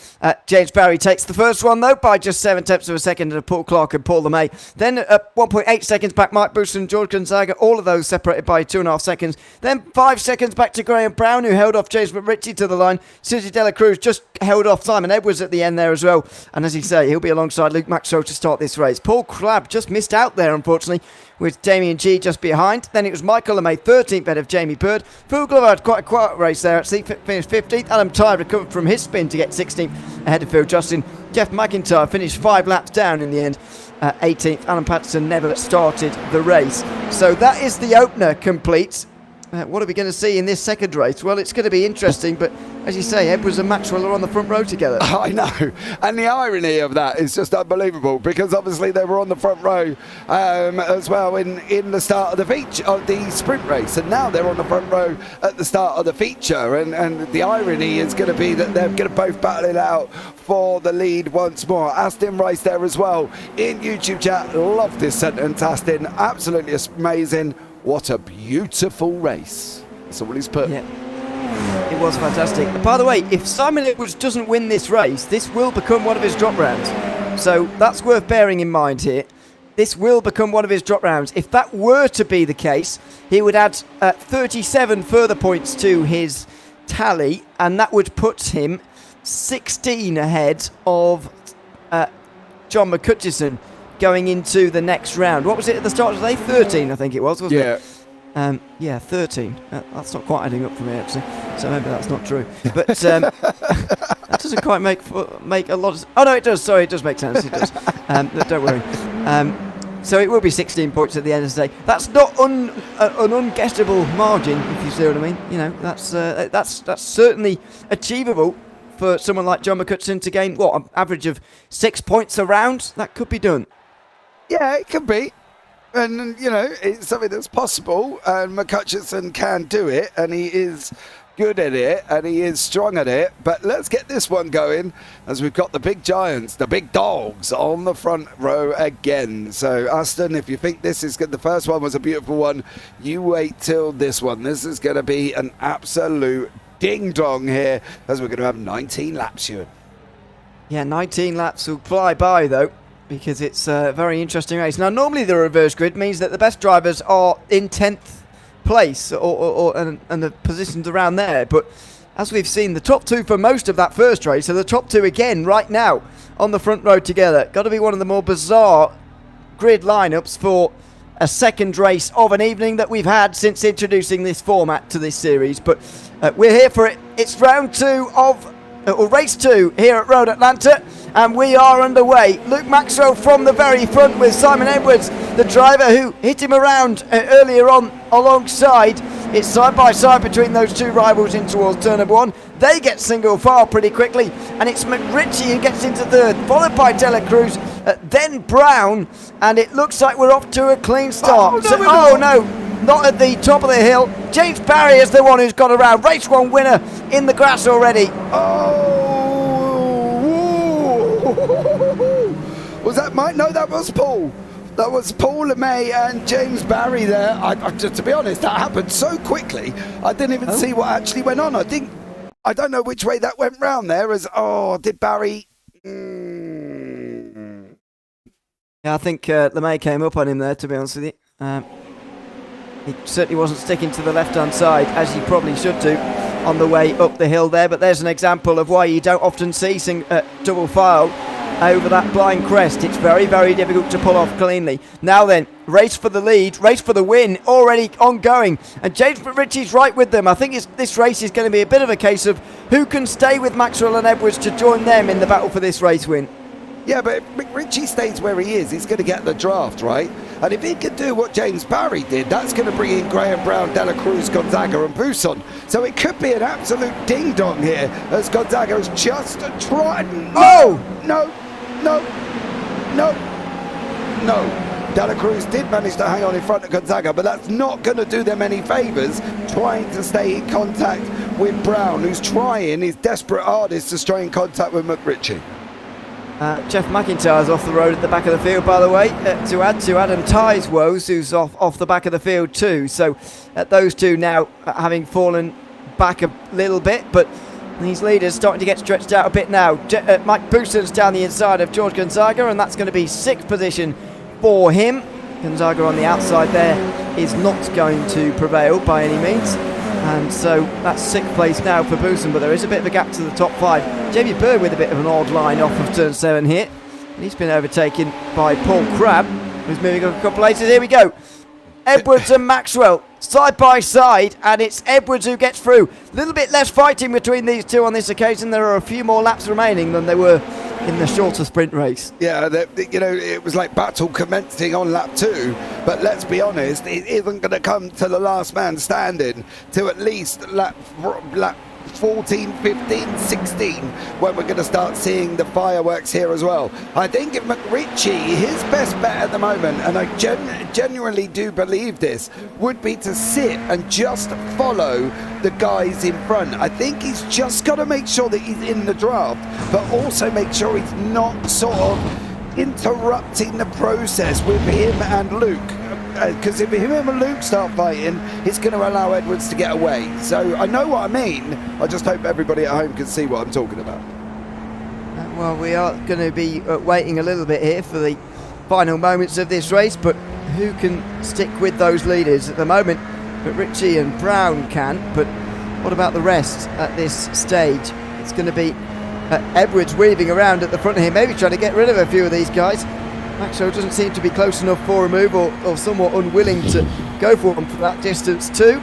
James Barry takes the first one though by just 7/10 of a second to Paul Clark and Paul LeMay. Then 1.8 seconds back Mike Booster and George Gonzaga, all of those separated by 2.5 seconds. Then 5 seconds back to Graham Brown, who held off James McRitchie to the line. Susie Dela Cruz just held off Simon Edwards at the end there as well, and as you say, he'll be alongside Luke Maxwell to start this race. Paul Crabb just missed out there, unfortunately, with Damien G just behind. Then it was Michael LeMay 13th ahead of Jamie Bird. Phil Glover had quite a quiet race there, actually, finished 15th. Adam Tide recovered from his spin to get 16th ahead of Phil Justin. Jeff McIntyre finished 5 laps down in the end, 18th. Alan Patterson never started the race. So that is the opener complete. What are we going to see in this second race? Well, it's going to be interesting, but as you say, Edwards and Maxwell are on the front row together. I know, and the irony of that is just unbelievable, because obviously they were on the front row as well in the start of the feature of the sprint race, and now they're on the front row at the start of the feature, and the irony is going to be that they're going to both battle it out for the lead once more. Aston Rice there as well in YouTube chat. Love this sentence, Aston. Absolutely amazing. What a beautiful race. That's all he's put. Yeah. It was fantastic. By the way, if Simon Edwards doesn't win this race, this will become one of his drop rounds. So that's worth bearing in mind here. This will become one of his drop rounds. If that were to be the case, he would add 37 further points to his tally, and that would put him 16 ahead of John McCutcheon going into the next round. What was it at the start of the day? 13, I think it was, wasn't it? Yeah, 13. That's not quite adding up for me, actually. So maybe that's not true. But that doesn't quite make a lot of... Oh, no, it does. Sorry, it does make sense. It does. Don't worry. So it will be 16 points at the end of the day. That's not an unguessable margin, if you see what I mean. You know, that's certainly achievable for someone like John McCutcheon to gain, what, an average of 6 points a round? That could be done. Yeah, it could be. And, you know, it's something that's possible, and McCutcheon can do it, and he is good at it, and he is strong at it. But let's get this one going, as we've got the big giants, the big dogs, on the front row again. So, Aston, if you think this is good, the first one was a beautiful one, you wait till this one. This is going to be an absolute ding-dong here, as we're going to have 19 laps, Ewan. Yeah, 19 laps will fly by, though, because it's a very interesting race. Now, normally the reverse grid means that the best drivers are in 10th place and the positions around there. But as we've seen, the top two for most of that first race are the top two again right now on the front row together. Got to be one of the more bizarre grid lineups for a second race of an evening that we've had since introducing this format to this series. But we're here for it. It's round 2 of... or race 2 here at Road Atlanta, and we are underway. Luke Maxwell from the very front with Simon Edwards, the driver who hit him around earlier on alongside. It's side by side between those two rivals in towards turn number 1. They get single file pretty quickly, and it's McRitchie who gets into third, followed by Dela Cruz, then Brown, and it looks like we're off to a clean start. No, not at the top of the hill. James Barry is the one who's got around. Race 1 winner in the grass already. Oh, might. No, that was Paul. That was Paul LeMay and James Barry there. To be honest, that happened so quickly, I didn't even see what actually went on. I don't know which way that went round there. Did Barry... Yeah, I think LeMay came up on him there, to be honest with you. He certainly wasn't sticking to the left-hand side, as he probably should do, on the way up the hill there. But there's an example of why you don't often see double file over that blind crest. It's very, very difficult to pull off cleanly. Now then, race for the lead, race for the win, already ongoing. And James Ritchie's right with them. I think this race is going to be a bit of a case of who can stay with Maxwell and Edwards to join them in the battle for this race win. Yeah, but if Ritchie stays where he is, he's going to get the draft, right? And if he can do what James Barry did, that's going to bring in Graham Brown, Dela Cruz, Gonzaga and Buson. So it could be an absolute ding-dong here as Gonzaga has just tried... Oh! No! Dela Cruz did manage to hang on in front of Gonzaga, but that's not going to do them any favours trying to stay in contact with Brown, who's trying his desperate hardest to stay in contact with McRitchie. Jeff McIntyre's off the road at the back of the field, by the way, to add to Adam Ty's woes, who's off the back of the field too. So those two now having fallen back a little bit, but these leaders starting to get stretched out a bit now. Mike Booson's down the inside of George Gonzaga, and that's going to be 6th position for him. Gonzaga on the outside there is not going to prevail by any means. And so that's 6th place now for Booson, but there is a bit of a gap to the top 5. Jamie Bird with a bit of an odd line off of turn 7 here. And he's been overtaken by Paul Crabb, who's moving a couple places. Here we go. Edwards and Maxwell side by side, and it's Edwards who gets through. A little bit less fighting between these two on this occasion. There are a few more laps remaining than there were in the shorter sprint race. Yeah, it was like battle commencing on lap 2, but let's be honest, it isn't going to come to the last man standing till at least lap 14, 15, 16 when we're going to start seeing the fireworks here as well. I think if McRitchie, his best bet at the moment, and I genuinely do believe this, would be to sit and just follow the guys in front. I think he's just got to make sure that he's in the draft, but also make sure he's not sort of interrupting the process with him and Luke. Because if him and Luke start fighting, it's going to allow Edwards to get away. So I know what I mean. I just hope everybody at home can see what I'm talking about. Well, we are going to be waiting a little bit here for the final moments of this race, but who can stick with those leaders at the moment? But Ritchie and Brown can, but what about the rest at this stage? It's going to be Edwards weaving around at the front here, maybe trying to get rid of a few of these guys. Maxwell doesn't seem to be close enough for a move, or somewhat unwilling to go for him for that distance too.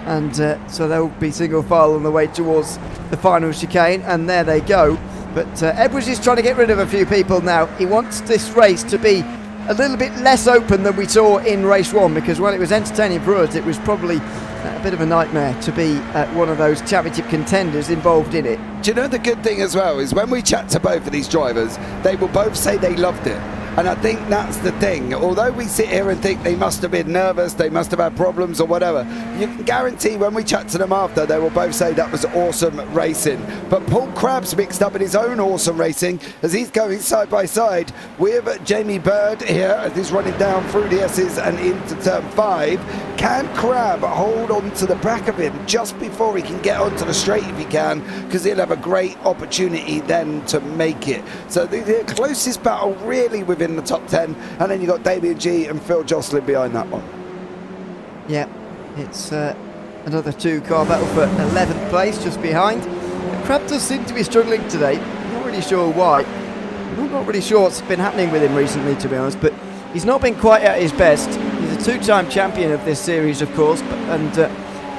And so they'll be single file on the way towards the final chicane, and there they go. But Edwards is trying to get rid of a few people now. He wants this race to be a little bit less open than we saw in race 1, because while it was entertaining for us, it was probably a bit of a nightmare to be one of those championship contenders involved in it. Do you know the good thing as well is when we chat to both of these drivers, they will both say they loved it. And I think that's the thing. Although we sit here and think they must have been nervous, they must have had problems or whatever, you can guarantee when we chat to them after, they will both say that was awesome racing. But Paul Crabb's mixed up in his own awesome racing as he's going side by side with Jamie Bird here as he's running down through the S's and into turn 5. Can Crabb hold on to the back of him just before he can get onto the straight if he can, because he'll have a great opportunity then to make it. So the closest battle really within the top 10, and then you've got Damien G and Phil Jocelyn behind that one. Yeah, it's another 2-car battle for 11th place just behind. Crabb does seem to be struggling today. I'm not really sure why. I'm not really sure what's been happening with him recently, to be honest, but he's not been quite at his best. He's a 2-time champion of this series, of course, and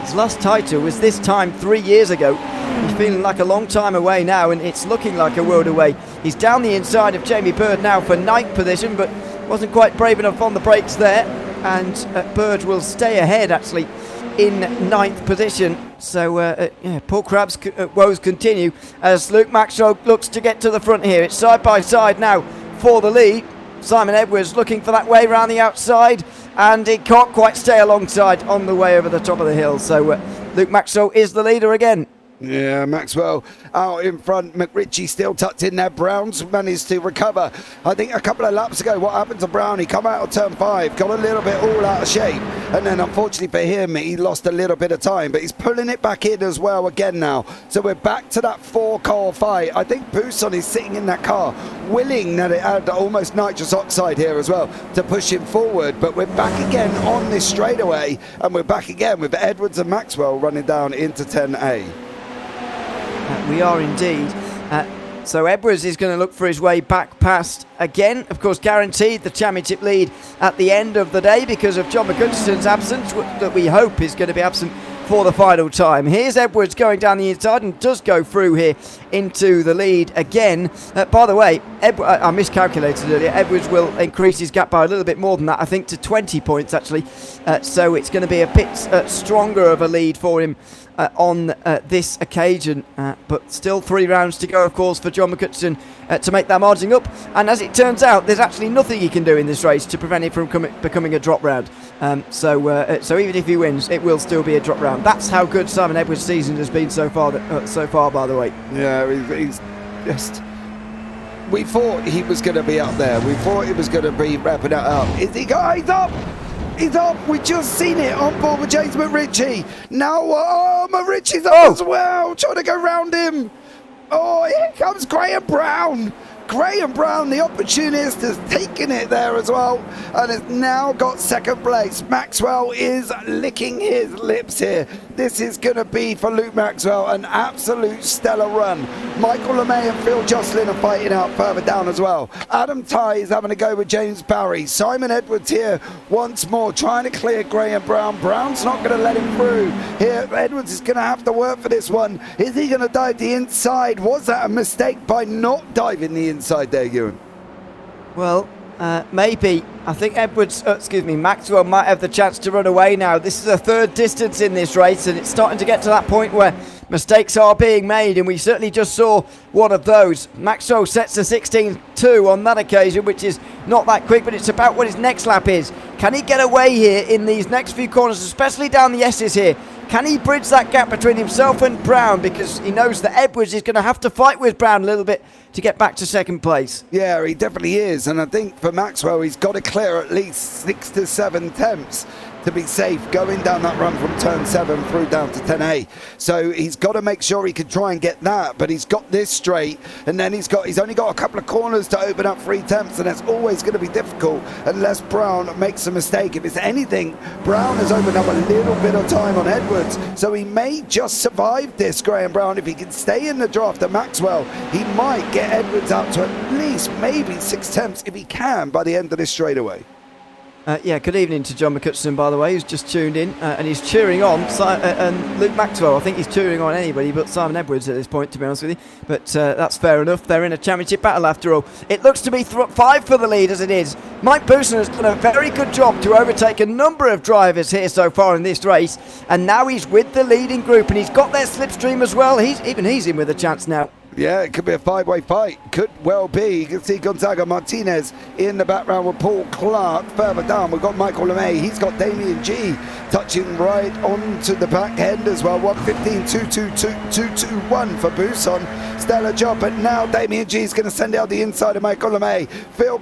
his last title was this time 3 years ago. He's feeling like a long time away now, and it's looking like a world away. He's down the inside of Jamie Bird now for 9th position, but wasn't quite brave enough on the brakes there, and Bird will stay ahead actually in 9th position. So yeah, Paul Crabb's woes continue as Luke Maxwell looks to get to the front here. It's side by side now for the lead. Simon Edwards looking for that way around the outside, and he can't quite stay alongside on the way over the top of the hill. So Luke Maxwell is the leader again. Yeah, Maxwell out in front. McRitchie still tucked in there. Brown's managed to recover. I think a couple of laps ago, what happened to Brown? He come out of turn 5, got a little bit all out of shape. And then unfortunately for him, he lost a little bit of time. But he's pulling it back in as well again now. So we're back to that 4-car fight. I think Buson is sitting in that car, willing that it had almost nitrous oxide here as well to push him forward. But we're back again on this straightaway. And we're back again with Edwards and Maxwell running down into 10A. We are indeed. So Edwards is going to look for his way back past again. Of course, guaranteed the championship lead at the end of the day because of John McCutcheon's absence, that we hope is going to be absent for the final time. Here's Edwards going down the inside and does go through here into the lead again. By the way, I miscalculated earlier. Edwards will increase his gap by a little bit more than that, I think to 20 points actually. So it's going to be a bit stronger of a lead for him on this occasion, but still 3 rounds to go, of course, for John McCutcheon to make that margin up. And as it turns out, there's actually nothing he can do in this race to prevent it from becoming a drop round. So even if he wins, it will still be a drop round. That's how good Simon Edwards' season has been so far. By the way. Yeah, he's just. We thought he was going to be up there. We thought he was going to be wrapping it up. Is he? He's up. He's up. We just seen it on board with James McRitchie. Now, McRitchie's up as well, trying to go round him. Oh, here comes Graham Brown. Graham Brown, the opportunist, has taken it there as well and has now got second place. Maxwell is licking his lips here. This is going to be, for Luke Maxwell, an absolute stellar run. Michael LeMay and Phil Jocelyn are fighting out further down as well. Adam Ty is having a go with James Barry. Simon Edwards here once more, trying to clear Graham Brown. Brown's not going to let him through. Here, Edwards is going to have to work for this one. Is he going to dive the inside? Was that a mistake by not diving the inside there, Ewan? Well, maybe. I think Maxwell might have the chance to run away now. This is a third distance in this race, and it's starting to get to that point where mistakes are being made, and we certainly just saw one of those. Maxwell sets a 16.2 on that occasion, which is not that quick, but it's about what his next lap is. Can he get away here in these next few corners, especially down the S's here? Can he bridge that gap between himself and Brown, because he knows that Edwards is going to have to fight with Brown a little bit to get back to second place? Yeah, he definitely is, and I think for Maxwell, he's got to clear at least 6 to 7 attempts to be safe going down that run from turn 7 through down to 10A. So he's got to make sure he can try and get that, but he's got this straight, and then he's only got a couple of corners to open up 3 attempts, and that's always going to be difficult unless Brown makes a mistake. If it's anything, Brown has opened up a little bit of time on Edwards, so he may just survive this, Graham Brown. If he can stay in the draft of Maxwell, he might get Edwards up to at least maybe 6 attempts if he can by the end of this straightaway. Good evening to John McCutcheon, by the way, who's just tuned in, and he's cheering on and Luke Maxwell. I think he's cheering on anybody but Simon Edwards at this point, to be honest with you. But that's fair enough. They're in a championship battle after all. It looks to be 5 for the lead as it is. Mike Buson has done a very good job to overtake a number of drivers here so far in this race, and now he's with the leading group, and he's got their slipstream as well. He's in with a chance now. Yeah, it could be a 5-way fight. Could well be. You can see Gonzaga Martinez in the background with Paul Clark. Further down, we've got Michael LeMay. He's got Damien G touching right onto the back end as well. 1:15.222.221 for Buson. Stellar job, but now Damien G is going to send out the inside of Michael LeMay. Phil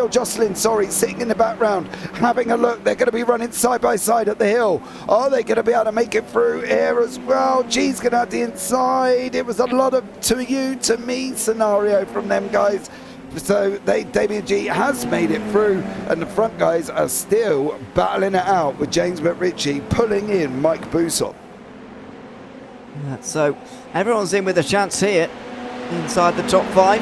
Jocelyn, sitting in the background, having a look. They're going to be running side by side at the hill. Are they going to be able to make it through here as well? G's going to have the inside. It was a lot of to you, to me scenario from them guys. So Damien G has made it through, and the front guys are still battling it out with James McRitchie pulling in Mike Buson. So everyone's in with a chance here inside the top 5.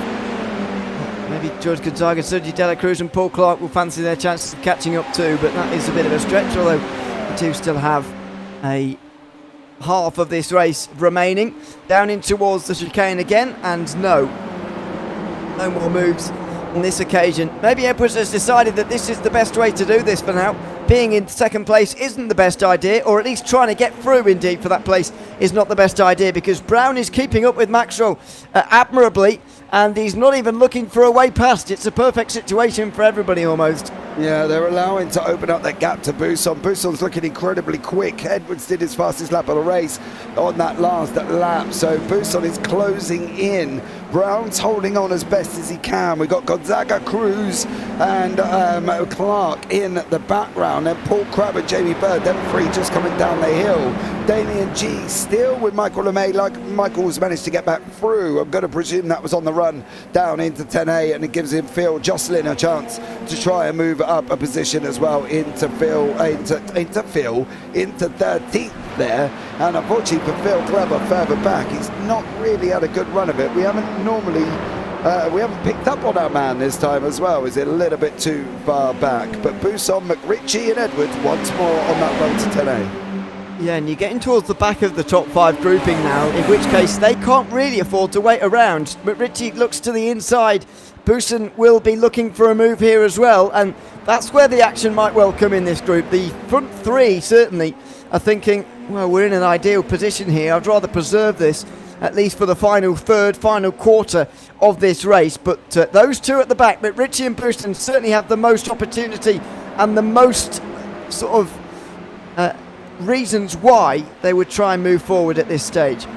Maybe George Gonzaga, Sergio Dela Cruz and Paul Clark will fancy their chances of catching up too, but that is a bit of a stretch, although we do still have a half of this race remaining. Down in towards the chicane again, and no more moves on this occasion. Maybe Edwards has decided that this is the best way to do this for now. Being in second place isn't the best idea, or at least trying to get through indeed for that place is not the best idea, because Brown is keeping up with Maxwell admirably, and he's not even looking for a way past. It's a perfect situation for everybody almost. Yeah, they're allowing to open up that gap to Buisson. Buisson's looking incredibly quick. Edwards did his fastest lap of the race on that last lap, so Buisson is closing in. Brown's holding on as best as he can. We've got Gonzaga, Cruz and Clark in the background. Then Paul Crabb and Jamie Bird, them three just coming down the hill. Damien G still with Michael LeMay, like Michael's managed to get back through. I'm going to presume that was on the run down into 10A, and it gives him Phil Jocelyn a chance to try and move up a position as well into 13th there. And unfortunately for Phil Clever further back, he's not really had a good run of it. We haven't picked up on our man this time as well. Is it a little bit too far back? But Buisson, McRitchie and Edwards once more on that run to 10A. Yeah, and you're getting towards the back of the top 5 grouping now, in which case they can't really afford to wait around. McRitchie looks to the inside. Buisson will be looking for a move here as well, and that's where the action might well come in this group. The front 3 certainly are thinking, well, we're in an ideal position here. I'd rather preserve this, at least for the final third, final quarter of this race. But those 2 at the back, McRitchie and Buisson, certainly have the most opportunity and the most sort of reasons why they would try and move forward at this stage.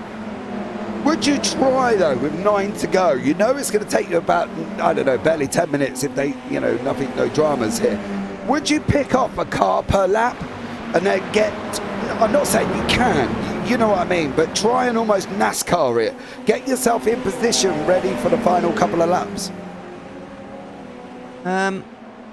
Would you try though with 9 to go? You know it's going to take you about, I don't know, barely 10 minutes if they, nothing, no dramas here. Would you pick up a car per lap and then get, I'm not saying you can, you know what I mean, but try and almost NASCAR it. Get yourself in position ready for the final couple of laps.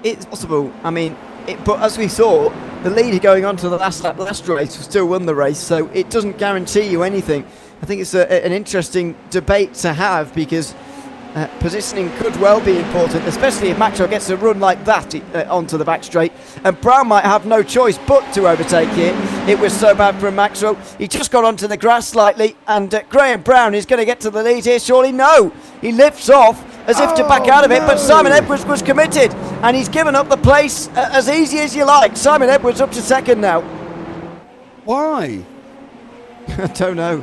It's possible. I mean, but as we saw, the leader going on to the last lap, last race, still won the race, so it doesn't guarantee you anything. I think it's an interesting debate to have, because positioning could well be important, especially if Maxwell gets a run like that onto the back straight, and Brown might have no choice but to overtake here. It was so bad for Maxwell. He just got onto the grass slightly, and Graham Brown is going to get to the lead here, surely. No, he lifts off as if to back out of it, but Simon Edwards was committed, and he's given up the place as easy as you like. Simon Edwards up to second now. Why? I don't know.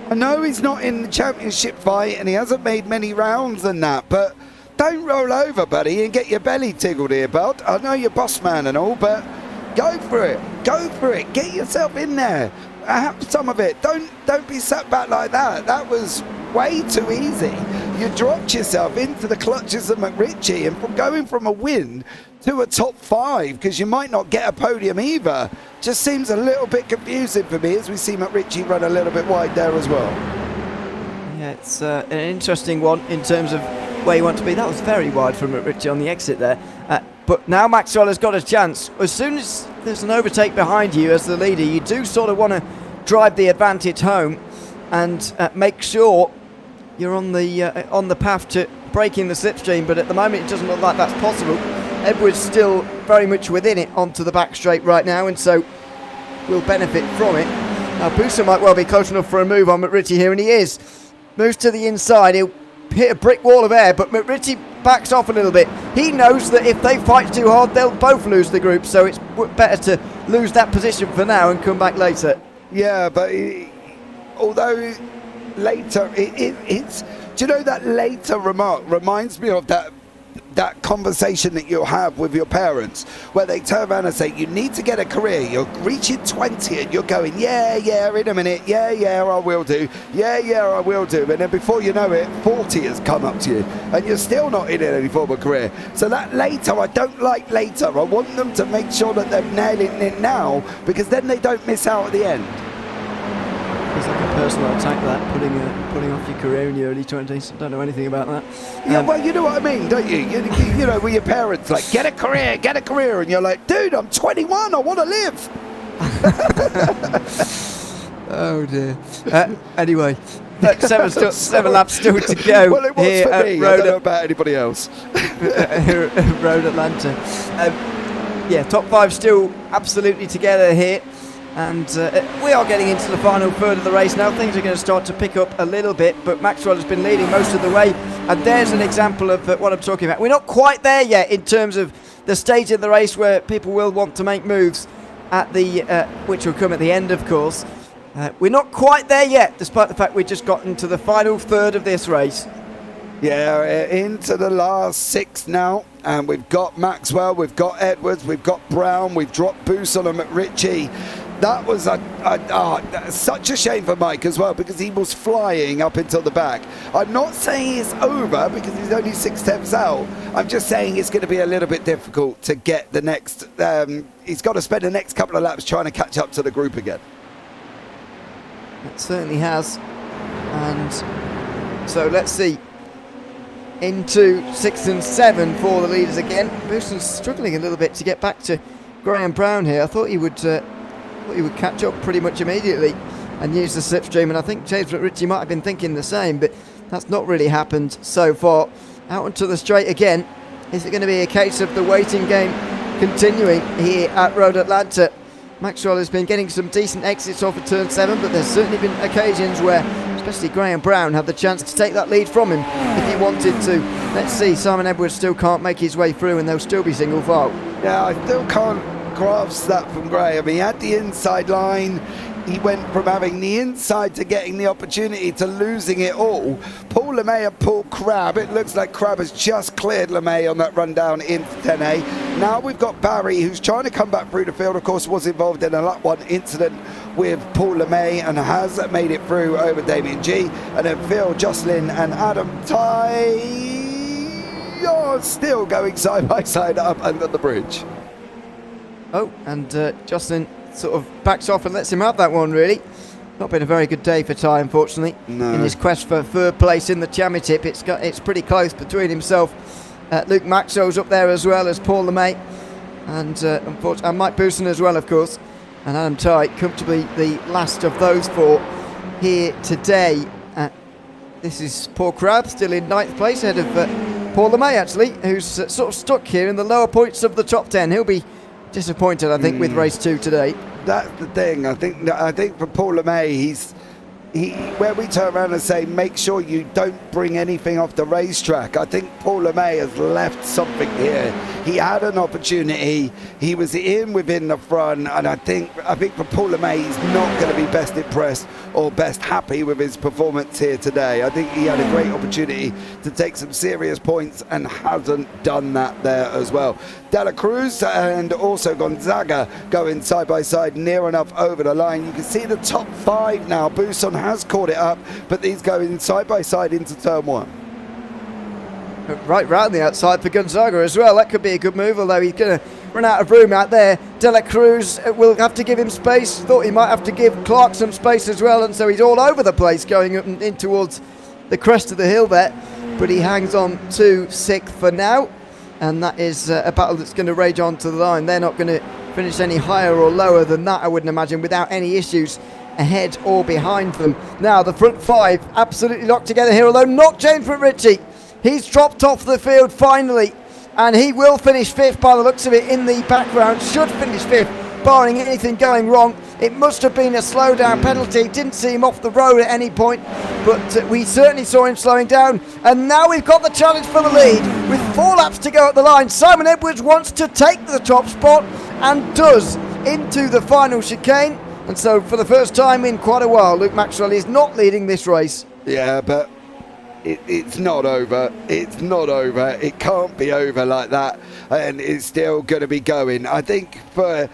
I know he's not in the championship fight and he hasn't made many rounds than that, but don't roll over, buddy, and get your belly tickled here, bud. I know you're boss man and all, but go for it. Go for it. Get yourself in there. Have some of it. Don't be sat back like that. That was way too easy. You dropped yourself into the clutches of McRitchie, and from going from a win to a top 5, because you might not get a podium either, just seems a little bit confusing for me, as we see McRitchie run a little bit wide there as well. Yeah, it's an interesting one in terms of where you want to be. That was very wide from McRitchie on the exit there. But now Maxwell has got a chance. As soon as there's an overtake behind you as the leader, you do sort of want to drive the advantage home and make sure you're on the path to breaking the slipstream. But at the moment, it doesn't look like that's possible. Edwards still very much within it onto the back straight right now, and so will benefit from it. Now Buisson might well be close enough for a move on McRitchie here, and he is. Moves to the inside, he'll hit a brick wall of air, but McRitchie backs off a little bit. He knows that if they fight too hard, they'll both lose the group, so it's better to lose that position for now and come back later. Yeah, but although later, it's, do you know, that later remark reminds me of that conversation that you'll have with your parents, where they turn around and say, you need to get a career, you're reaching 20 and you're going, yeah, in a minute, yeah, I will do, yeah, I will do, and then before you know it, 40 has come up to you and you're still not in any form of career. So that later, I don't like later. I want them to make sure that they're nailing it now, because then they don't miss out at the end. It's like a personal attack, that, putting off your career in your early 20s. I don't know anything about that. Yeah, well, you know what I mean, don't you? You know, with your parents, like, get a career, and you're like, dude, I'm 21, I want to live. Oh dear. Anyway, 7 laps still to go. Well, it was here for at me. Road I don't know about anybody else. Here at Road Atlanta. Yeah, top 5 still absolutely together here. And we are getting into the final third of the race now. Things are going to start to pick up a little bit, but Maxwell has been leading most of the way, and there's an example of what I'm talking about. We're not quite there yet in terms of the stage of the race where people will want to make moves at the which will come at the end, of course. We're not quite there yet, despite the fact we've just gotten to the final third of this race. Yeah, into the last 6 now. and we've got Maxwell, we've got Edwards, we've got Brown, we've dropped Bousson and McRitchie. That was such a shame for Mike as well, because he was flying up until the back. I'm not saying it's over because he's only 6 steps out. I'm just saying it's going to be a little bit difficult to get the next. He's got to spend the next couple of laps trying to catch up to the group again. It certainly has. And so let's see. Into 6 and 7 for the leaders again. Bouson's struggling a little bit to get back to Graham Brown here. I thought he would catch up pretty much immediately and use the slipstream, and I think James McRitchie might have been thinking the same, but that's not really happened so far. Out onto the straight again. Is it going to be a case of the waiting game continuing here at Road Atlanta? Maxwell has been getting some decent exits off of turn 7, but there's certainly been occasions where especially Graham Brown had the chance to take that lead from him if he wanted to. Let's see, Simon Edwards still can't make his way through, and they'll still be single file. Yeah, I still can't grasp that from Graham. He had the inside line. He went from having the inside to getting the opportunity to losing it all. Paul LeMay and Paul Crabb. It looks like Crabb has just cleared LeMay on that run down into 10A. Now we've got Barry, who's trying to come back through the field. Of course, was involved in a lap 1 incident with Paul LeMay and has made it through over Damien G. And then Phil, Jocelyn and Adam Ty are still going side by side up under the bridge. Oh, and Jocelyn sort of backs off and lets him have that one, really. Not been a very good day for Ty, unfortunately. No. In his quest for third place in the championship. It's pretty close between himself. Luke Maxwell's up there as well as Paul LeMay. And Mike Bousson as well, of course. And Adam Ty, comfortably the last of those 4 here today. This is Paul Crabb, still in 9th place, ahead of Paul LeMay, actually, who's sort of stuck here in the lower points of the top 10. He'll be disappointed, I think, with race 2 today. That's the thing. I think for Paul LeMay, where we turn around and say, make sure you don't bring anything off the racetrack. I think Paul LeMay has left something here. He had an opportunity. He was within the front, and I think for Paul LeMay, he's not going to be best impressed or best happy with his performance here today. I think he had a great opportunity to take some serious points and hasn't done that there as well. Dela Cruz and also Gonzaga going side by side near enough over the line. You can see the top 5 now. Bousson has caught it up, but these going side by side into turn 1. Right round the outside for Gonzaga as well. That could be a good move, although he's going to run out of room out there. Dela Cruz will have to give him space. Thought he might have to give Clark some space as well, and so he's all over the place going up and in towards the crest of the hill there. But he hangs on to 6th for now, and that is a battle that's going to rage on to the line. They're not going to finish any higher or lower than that, I wouldn't imagine, without any issues ahead or behind them. Now the front 5 absolutely locked together here, although not James McRitchie. He's dropped off the field finally, and he will finish 5th by the looks of it in the background. Should finish 5th, barring anything going wrong. It must have been a slowdown penalty. Didn't see him off the road at any point, but we certainly saw him slowing down. And now we've got the challenge for the lead with 4 laps to go at the line. Simon Edwards wants to take the top spot and does into the final chicane. And so for the first time in quite a while, Luke Maxwell is not leading this race. Yeah, but it's not over. It's not over. It can't be over like that, and it's still going to be going. I think for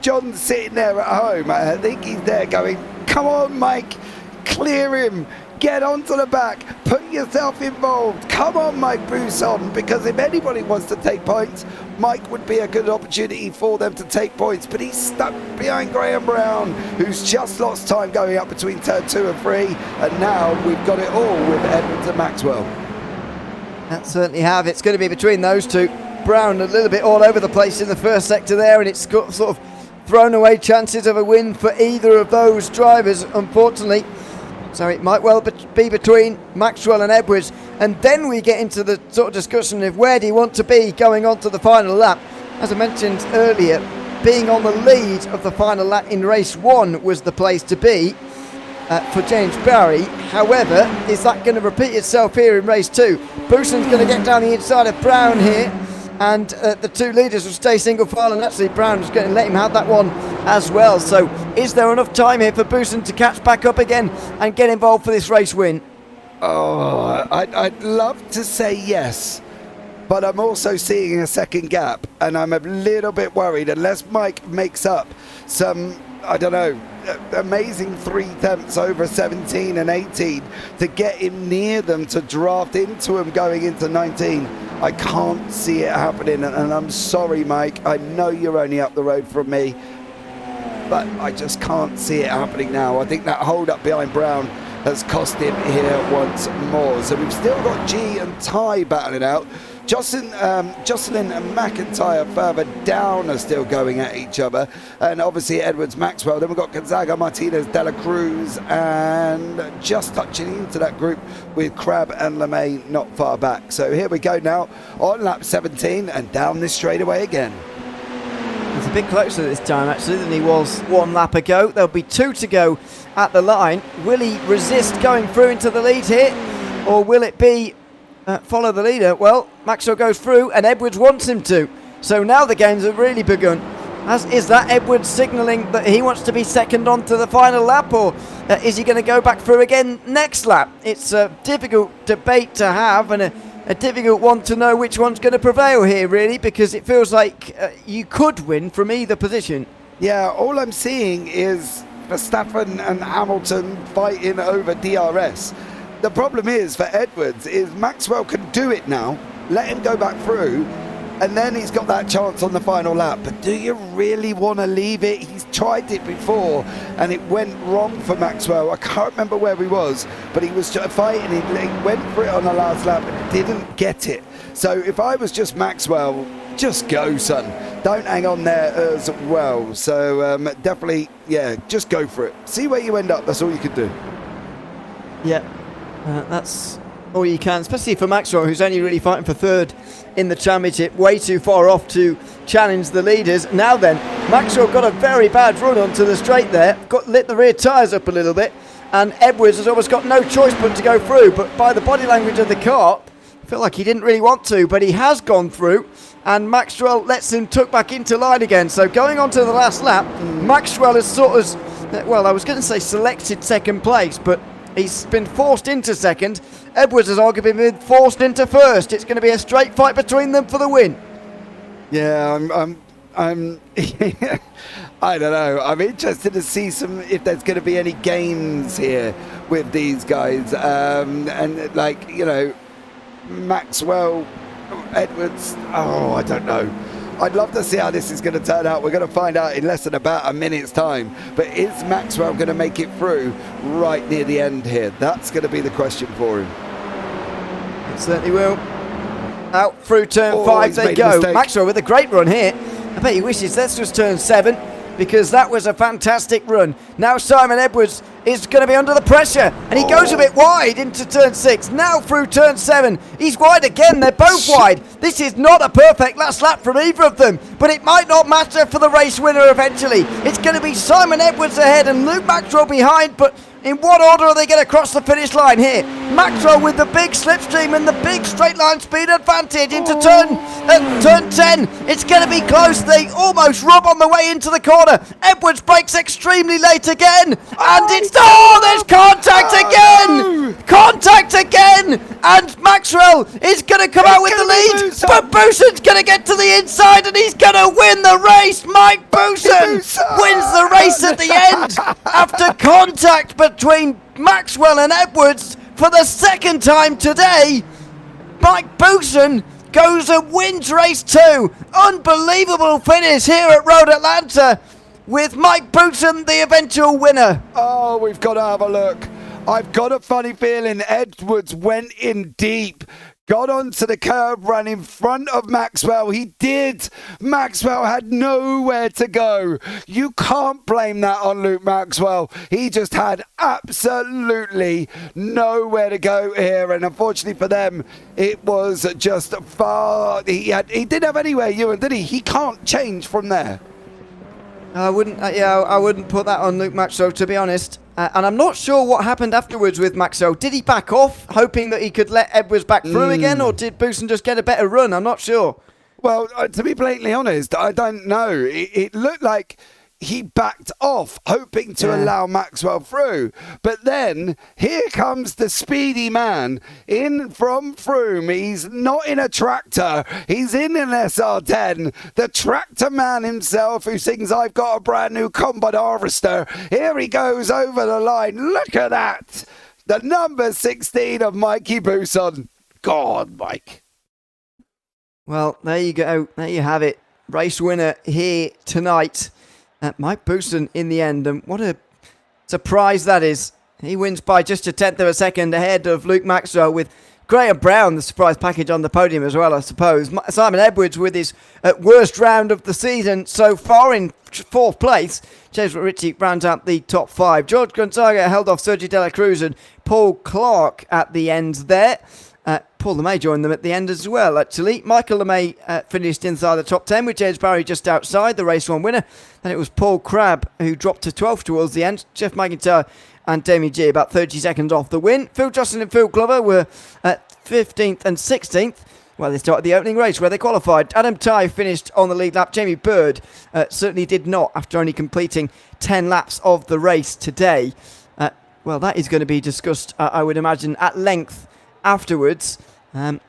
John sitting there at home, I think he's there going, come on, Mike, clear him, get onto the back, put yourself involved. Come on, Mike Bousson, because if anybody wants to take points, Mike would be a good opportunity for them to take points, but he's stuck behind Graham Brown, who's just lost time going up between turn 2 and 3, and now we've got it all with Edwards and Maxwell. That certainly have. It's going to be between those two. Brown a little bit all over the place in the first sector there, and it's got sort of thrown away chances of a win for either of those drivers, unfortunately. So it might well be between Maxwell and Edwards, and then we get into the sort of discussion of where do you want to be going on to the final lap. As I mentioned earlier, being on the lead of the final lap in race 1 was the place to be for James Barry. However, is that going to repeat itself here in race 2? Bousson's going to get down the inside of Brown here, and the 2 leaders will stay single file, and actually Brown is going to let him have that one as well. So is there enough time here for Bousson to catch back up again and get involved for this race win? Oh, I'd love to say yes, but I'm also seeing a second gap, and I'm a little bit worried unless Mike makes up some, I don't know, amazing 3/10 over 17 and 18 to get him near them to draft into him going into 19. I can't see it happening, and I'm sorry, Mike. I know you're only up the road from me, but I just can't see it happening now. I think that hold up behind Brown has cost him here once more. So we've still got G and Ty battling out. Jocelyn and McIntyre further down are still going at each other, and obviously Edwards, Maxwell. Then we've got Gonzaga, Martinez, Dela Cruz, and just touching into that group with Crab and LeMay not far back. So here we go now on lap 17 and down this straightaway again. He's a bit closer this time actually than he was one lap ago. There'll be 2 to go at the line. Will he resist going through into the lead here, or will it be follow the leader? Well, Maxwell goes through and Edwards wants him to. So now the games have really begun. Is that Edwards signalling that he wants to be second on to the final lap, or is he going to go back through again next lap? It's a difficult debate to have, and a difficult one to know which one's going to prevail here, really, because it feels like you could win from either position. Yeah, all I'm seeing is Verstappen and Hamilton fighting over DRS. The problem is for Edwards is Maxwell can do it now, let him go back through, and then he's got that chance on the final lap. But do you really want to leave it? He's tried it before and it went wrong for Maxwell. I can't remember where he was, but he was fighting. He went for it on the last lap and didn't get it. So if I was just Maxwell, just go, son. Don't hang on there as well. So definitely, yeah, just go for it. See where you end up. That's all you can do. Yeah. That's all you can, especially for Maxwell, who's only really fighting for third in the championship, way too far off to challenge the leaders. Now then, Maxwell got a very bad run onto the straight there, lit the rear tyres up a little bit, and Edwards has almost got no choice but to go through. But by the body language of the car, I feel like he didn't really want to, but he has gone through, and Maxwell lets him tuck back into line again. So going on to the last lap, Maxwell has sort of, well, I was going to say selected second place, but he's been forced into second. Edwards has arguably been forced into first. It's going to be a straight fight between them for the win. Yeah, I'm I don't know. I'm interested to see if there's going to be any games here with these guys. And like, you know, Maxwell, Edwards, I don't know. I'd love to see how this is going to turn out. We're going to find out in less than about a minute's time. But is Maxwell going to make it through right near the end here? That's going to be the question for him. It certainly will. Out through turn 5 they go. Maxwell with a great run here. I bet he wishes this was turn 7, because that was a fantastic run. Now Simon Edwards is going to be under the pressure, and he goes a bit wide into turn 6. Now through turn 7, he's wide again. They're both wide. This is not a perfect last lap from either of them, but it might not matter for the race winner eventually. It's going to be Simon Edwards ahead and Luke Maxwell behind, but in what order are they going to cross the finish line here? Maxwell with the big slipstream and the big straight line speed advantage into turn 10. It's going to be close. They almost rub on the way into the corner. Edwards brakes extremely late again. And there's contact again! Contact again! And Maxwell is going to come out with the lead. But Bouson's going to get to the inside and he's going to win the race. Mike Bouson wins the race at the end after contact between Maxwell and Edwards for the second time today. Mike Bouson goes and wins race 2. Unbelievable finish here at Road Atlanta with Mike Bouson the eventual winner. Oh, we've got to have a look. I've got a funny feeling Edwards went in deep, got onto the curb, ran in front of Maxwell. He did. Maxwell had nowhere to go. You can't blame that on Luke Maxwell. He just had absolutely nowhere to go here. And unfortunately for them, it was just far. He didn't have anywhere, Ewan, did he? He can't change from there. I wouldn't put that on Luke Maxwell, to be honest. And I'm not sure what happened afterwards with Maxwell. Did he back off, hoping that he could let Edwards back through again, or did Bouson just get a better run? I'm not sure. Well, to be blatantly honest, I don't know. It looked like he backed off, hoping to allow Maxwell through. But then here comes the speedy man in from Froome. He's not in a tractor. He's in an SR10. The tractor man himself who sings I've Got a Brand New Combine Harvester. Here he goes over the line. Look at that. The number 16 of Mikey Bousson. God, Mike. Well, there you go. There you have it. Race winner here tonight. Mike Bousson in the end. And what a surprise that is. He wins by just a tenth of a second ahead of Luke Maxwell, with Graham Brown, the surprise package, on the podium as well, I suppose. Simon Edwards with his worst round of the season so far in fourth place. James Ritchie rounds out the top five. George Gonzaga held off Sergio De La Cruz and Paul Clark at the end there. Paul LeMay joined them at the end as well, actually. Michael LeMay finished inside the top 10 with James Barry just outside, the race one winner. Then it was Paul Crabb who dropped to 12th towards the end. Jeff McIntyre and Damien G about 30 seconds off the win. Phil Johnson and Phil Glover were at 15th and 16th. Well, they started the opening race where they qualified. Adam Tighe finished on the lead lap. Jamie Bird certainly did not, after only completing 10 laps of the race today. Well, that is going to be discussed, I would imagine, at length afterwards. A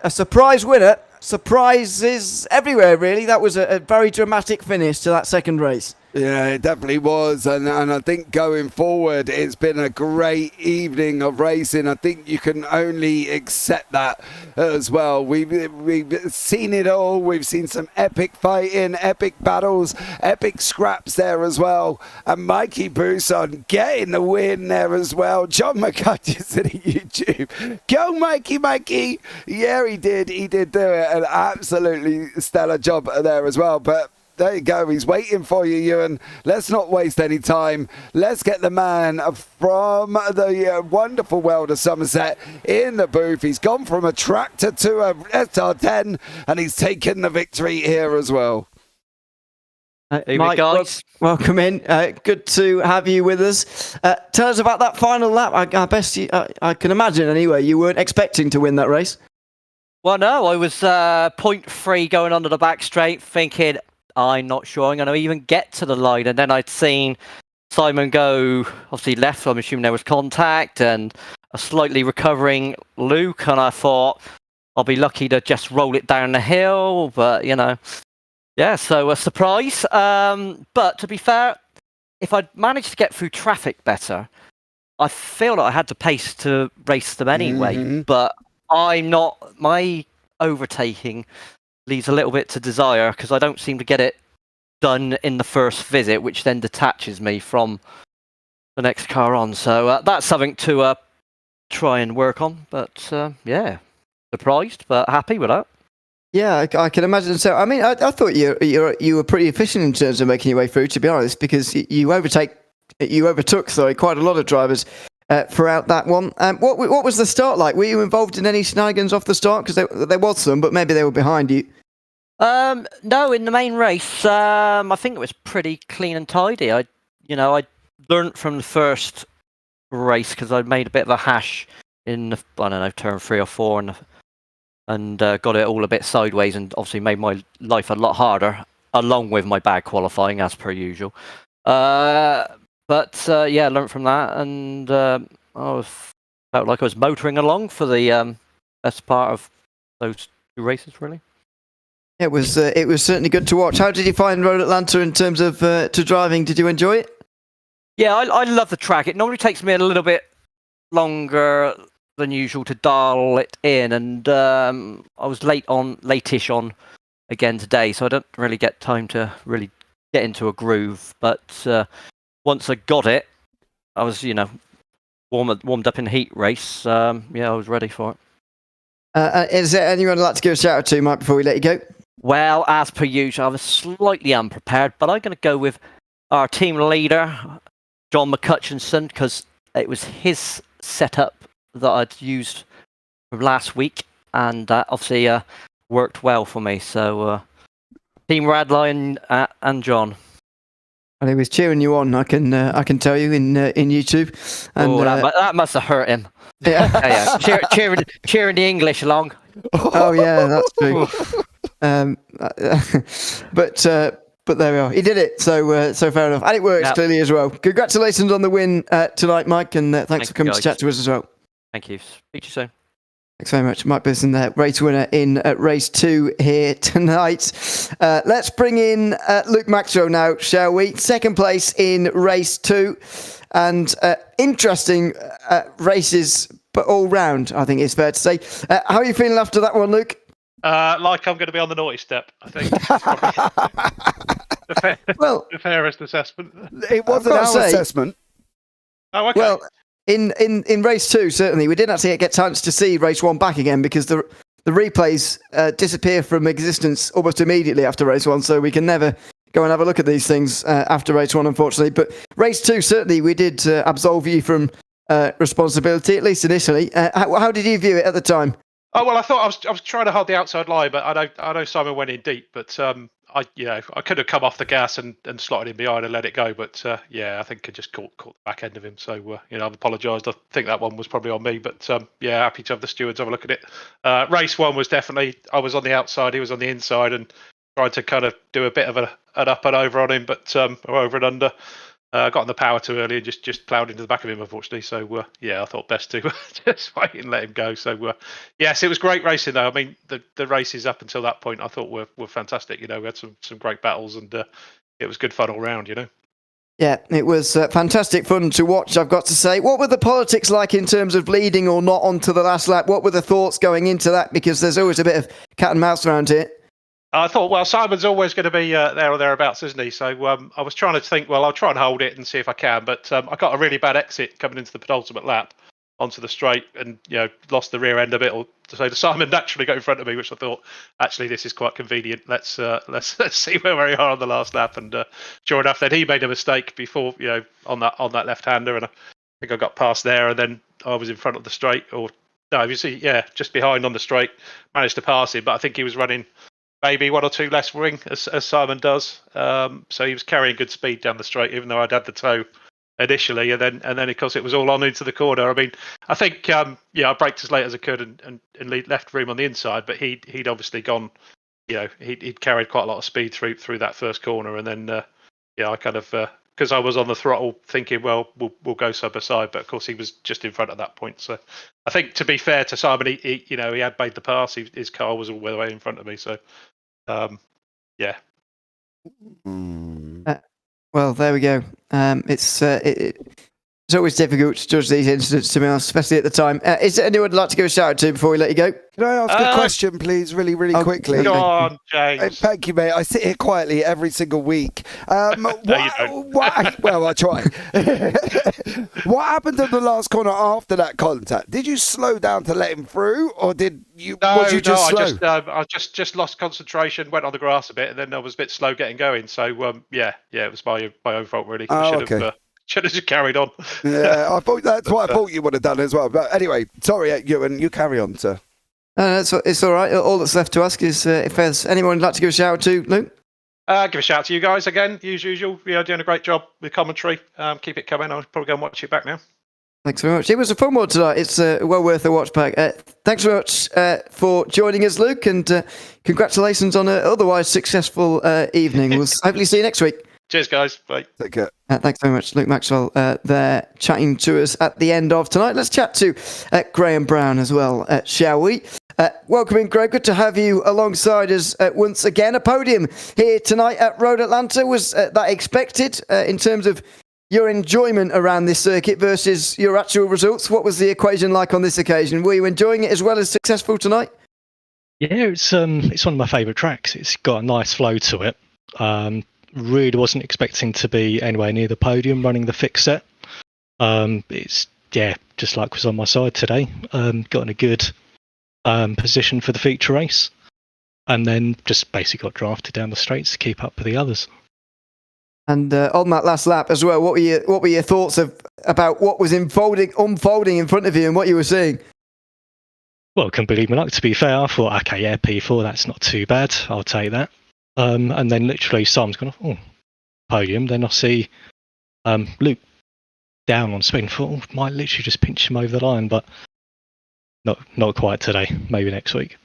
surprise winner. Surprises everywhere, really. That was a very dramatic finish to that second race. Yeah, it definitely was, and I think going forward it's been a great evening of racing. I think you can only accept that as well. We've seen it all. We've seen some epic fighting, epic battles, epic scraps there as well, and Mikey Bousson getting the win there as well. John McCutcheon said on YouTube, go Mikey. Yeah, he did do it. An absolutely stellar job there as well. But there you go. He's waiting for you, Ewan. Let's not waste any time. Let's get the man from the wonderful world of Somerset in the booth. He's gone from a tractor to a SR10, and he's taken the victory here as well. Mike, guys. Welcome in. Good to have you with us. Tell us about that final lap. I can imagine, anyway, you weren't expecting to win that race. Well, no, I was 0.3 going under the back straight, thinking, I'm not sure I'm going to even get to the line. And then I'd seen Simon go, obviously left, so I'm assuming there was contact, and a slightly recovering Luke. And I thought, I'll be lucky to just roll it down the hill. But, yeah, so a surprise. But to be fair, if I'd managed to get through traffic better, I feel like I had the pace to race them anyway. Mm-hmm. But my overtaking leaves a little bit to desire, because I don't seem to get it done in the first visit, which then detaches me from the next car on. So that's something to try and work on. But yeah, surprised, but happy with that. Yeah, I can imagine. So, I mean, I thought you were pretty efficient in terms of making your way through, to be honest, because you overtook quite a lot of drivers throughout that one. What was the start like? Were you involved in any shenanigans off the start? Because there was some, but maybe they were behind you. No, in the main race, I think it was pretty clean and tidy. I learnt from the first race, because I made a bit of a hash in turn 3 or 4, and got it all a bit sideways, and obviously made my life a lot harder, along with my bad qualifying as per usual. But yeah, learnt from that, and I felt like I was motoring along for the best part of those 2 races, really. It was certainly good to watch. How did you find Road Atlanta in terms of to driving? Did you enjoy it? Yeah, I love the track. It normally takes me a little bit longer than usual to dial it in, and I was late-ish on again today, so I don't really get time to really get into a groove. But once I got it, I was warmed up in heat race. Yeah, I was ready for it. Is there anyone I'd like to give a shout out to, Mike, before we let you go? Well, as per usual, I was slightly unprepared, but I'm going to go with our team leader, John McCutcheon, because it was his setup that I'd used from last week, and obviously worked well for me. So, Team Radline and John. And he was cheering you on. I can tell you in YouTube. And, that must have hurt him. Yeah, yeah. Cheering the English along. Oh yeah, that's true. But But there we are. He did it, so fair enough. And it works clearly as well. Congratulations on the win tonight, Mike, and thanks for coming to chat to us as well. Thank you. Speak to you soon. Thanks very much. Mike Bisson, the race winner in race 2 here tonight. Let's bring in Luke Maxwell now, shall we? Second place in race 2. And interesting races, but all round, I think it's fair to say. How are you feeling after that one, Luke? Like I'm going to be on the naughty step, I think. The fairest assessment. It wasn't our assessment. Oh, okay. Well, in race 2, certainly, we didn't actually get a chance to see race 1 back again because the replays disappear from existence almost immediately after race 1, so we can never go and have a look at these things after race 1, unfortunately. But race 2, certainly, we did absolve you from responsibility, at least initially. How did you view it at the time? Oh well, I thought I was trying to hold the outside line, but I know Simon went in deep, but I could have come off the gas and slotted in behind and let it go, but I think I just caught the back end of him. So I've apologised. I think that one was probably on me, but happy to have the stewards have a look at it. Race 1 was definitely, I was on the outside, he was on the inside, and tried to kind of do a bit of an up and over on him, but over and under. Got on the power too early and just ploughed into the back of him, unfortunately. So, I thought best to just wait and let him go. So, yes, it was great racing, though. I mean, the races up until that point I thought were fantastic. We had some great battles and it was good fun all round, Yeah, it was fantastic fun to watch, I've got to say. What were the politics like in terms of leading or not onto the last lap? What were the thoughts going into that? Because there's always a bit of cat and mouse around here. I thought, well, Simon's always going to be there or thereabouts, isn't he? So I was trying to think, well, I'll try and hold it and see if I can. But I got a really bad exit coming into the penultimate lap onto the straight and, lost the rear end a bit. So Simon naturally got in front of me, which I thought, actually, this is quite convenient. Let's see where we are on the last lap. And sure enough, then he made a mistake before, on that left-hander. And I think I got past there and then I was in front of the straight. Or, no, you see, just behind on the straight. Managed to pass him, but I think he was running maybe 1 or 2 less wing as Simon does. So he was carrying good speed down the straight, even though I'd had the toe initially, and then of course it was all on into the corner. I mean, I think I braked as late as I could and left room on the inside, but he'd obviously gone. He'd carried quite a lot of speed through that first corner, and then I kind of because I was on the throttle thinking, well, we'll go side by side, but of course he was just in front at that point. So I think to be fair to Simon, he had made the pass. His car was all the way in front of me. So Well, there we go. It's always difficult to judge these incidents, to be honest, especially at the time. Is there anyone would like to give a shout out to before we let you go? Can I ask a question, please, really quickly? Go on, James. Thank you, mate. I sit here quietly every single week. No, you don't. Well, I try. What happened in the last corner after that contact? Did you slow down to let him through, or was you just slow? I just lost concentration, went on the grass a bit, and then I was a bit slow getting going. So, it was my own fault, really. Should have just carried on. Yeah, I thought that's what I thought you would have done as well. But anyway, sorry, Ewan, you carry on, sir. It's all right. All that's left to ask is if there's anyone who'd like to give a shout out to, Luke? Give a shout out to you guys again, as usual. Doing a great job with commentary. Keep it coming. I'll probably go and watch it back now. Thanks very much. It was a fun one tonight. It's well worth a watch back. Thanks very much for joining us, Luke, and congratulations on an otherwise successful evening. We'll hopefully see you next week. Cheers, guys. Bye. Take care. Thanks very much, Luke Maxwell, there chatting to us at the end of tonight. Let's chat to Graham Brown as well, shall we? Welcome in, Greg. Good to have you alongside us once again. A podium here tonight at Road Atlanta. Was that expected in terms of your enjoyment around this circuit versus your actual results? What was the equation like on this occasion? Were you enjoying it as well as successful tonight? Yeah, it's one of my favourite tracks. It's got a nice flow to it. Really wasn't expecting to be anywhere near the podium running the fixed set. It's just like was on my side today. Got in a good position for the feature race, and then just basically got drafted down the straights to keep up with the others. And on that last lap as well, what were your thoughts about what was unfolding in front of you and what you were seeing? Well, couldn't believe my luck, to be fair. I thought, okay, yeah, P4, that's not too bad. I'll take that. And then literally Simon's gone, podium. Then I see Luke down on spin. Thought, might literally just pinch him over the line, but not quite today. Maybe next week.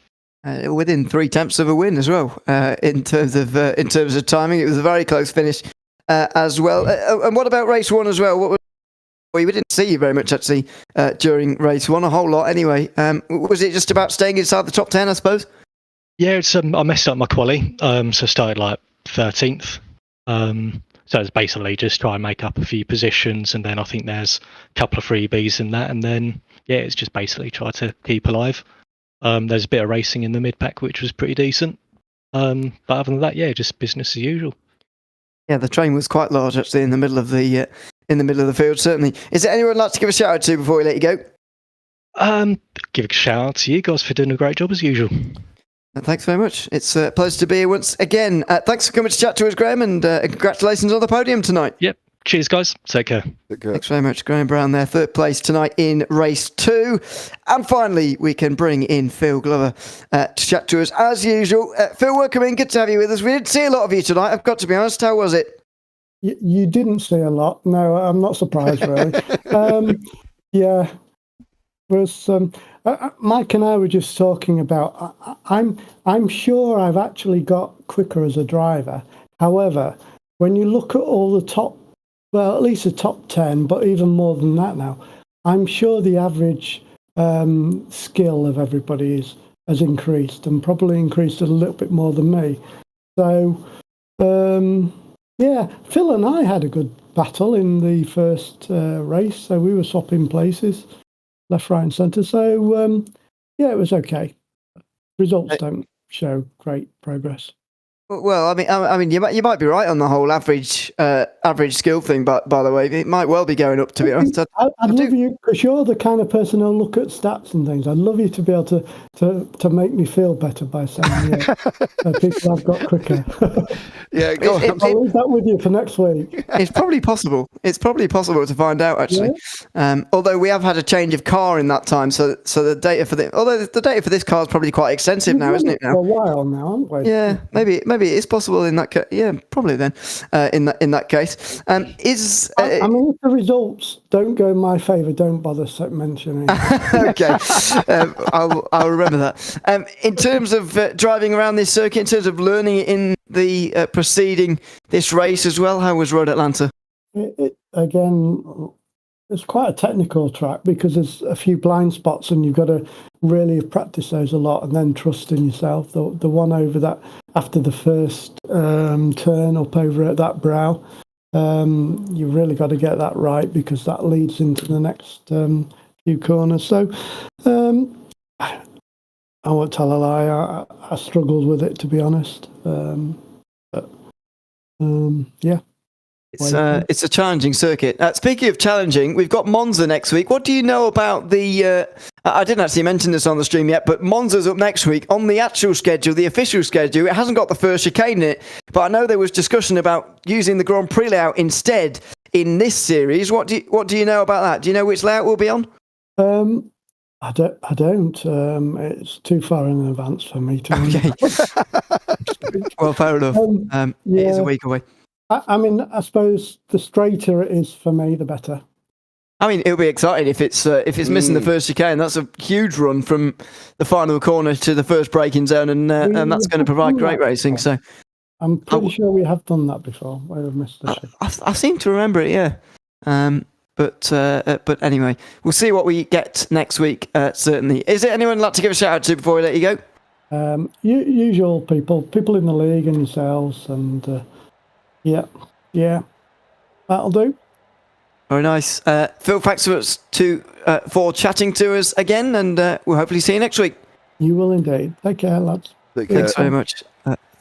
within 3/10 of a win as well. In terms of timing, it was a very close finish as well. And what about race 1 as well? We didn't see you very much actually during race 1, a whole lot anyway. Was it just about staying inside the top 10, I suppose? Yeah, it's I messed up my quali, so started like 13th. So it's basically just try and make up a few positions, and then I think there's a couple of freebies in that, and then it's just basically try to keep alive. There's a bit of racing in the mid pack, which was pretty decent. But other than that, just business as usual. Yeah, the train was quite large actually in the middle of the field. Certainly. Is there anyone you'd like to give a shout out to before we let you go? Give a shout out to you guys for doing a great job as usual. Thanks very much. It's a pleasure to be here once again. Thanks for coming to chat to us, Graham, and congratulations on the podium tonight. Yep. Cheers, guys. Take care. Thanks very much. Graham Brown there, 3rd place tonight in race 2. And finally, we can bring in Phil Glover to chat to us as usual. Phil, welcome in. Good to have you with us. We didn't see a lot of you tonight, I've got to be honest. How was it? You didn't see a lot. No, I'm not surprised, really. Was Mike and I were just talking about. I'm sure I've actually got quicker as a driver. However, when you look at all the top, well, at least the top 10, but even more than that now, I'm sure the average skill of everybody has increased, and probably increased a little bit more than me. So, Phil and I had a good battle in the first race, so we were swapping places, left, right, and centre. So, it was okay. Results don't show great progress. Well, I mean, you might be right on the whole average skill thing, but by the way, it might well be going up. To be honest, I'd love you, because you're the kind of person who'll look at stats and things. I'd love you to be able to make me feel better by saying people have got quicker. Go on. I'll leave that with you for next week. It's probably possible. It's probably possible to find out actually. Yeah. Although we have had a change of car in that time, so the data for the data for this car is probably quite extensive now, isn't it? Now for a while now, haven't we? Yeah, maybe it is possible in that case. Yeah, probably then. In that case, I mean, if the results don't go in my favour, don't bother mentioning. Okay, I'll remember that. In terms of driving around this circuit, in terms of learning in the preceding this race as well, how was Road Atlanta? Again, it's quite a technical track because there's a few blind spots, and you've got to really practice those a lot and then trust in yourself. The one over that after the first turn up over at that brow, you really got to get that right, because that leads into the next few corners. So I won't tell a lie, I struggled with it, to be honest. It's a challenging circuit. Speaking of challenging, we've got Monza next week. What do you know about the... I didn't actually mention this on the stream yet, but Monza's up next week. On the actual schedule, the official schedule, it hasn't got the first chicane in it, but I know there was discussion about using the Grand Prix layout instead in this series. What do you know about that? Do you know which layout we'll be on? I don't. It's too far in advance for me to... Okay. Well, fair enough. It is a week away. I mean, I suppose the straighter it is for me, the better. I mean, it'll be exciting if it's missing the first chicane. That's a huge run from the final corner to the first braking zone, and that's going to provide great racing. So I'm pretty sure we have done that before. Where we've missed the I seem to remember it, yeah. But anyway, we'll see what we get next week. Certainly. Is there anyone you'd like to give a shout out to before we let you go? Usual people in the league and yourselves, and yeah, that'll do. Very nice. Phil, thanks for chatting to us again, and we'll hopefully see you next week. You will indeed. Take care, lads. Thanks very much.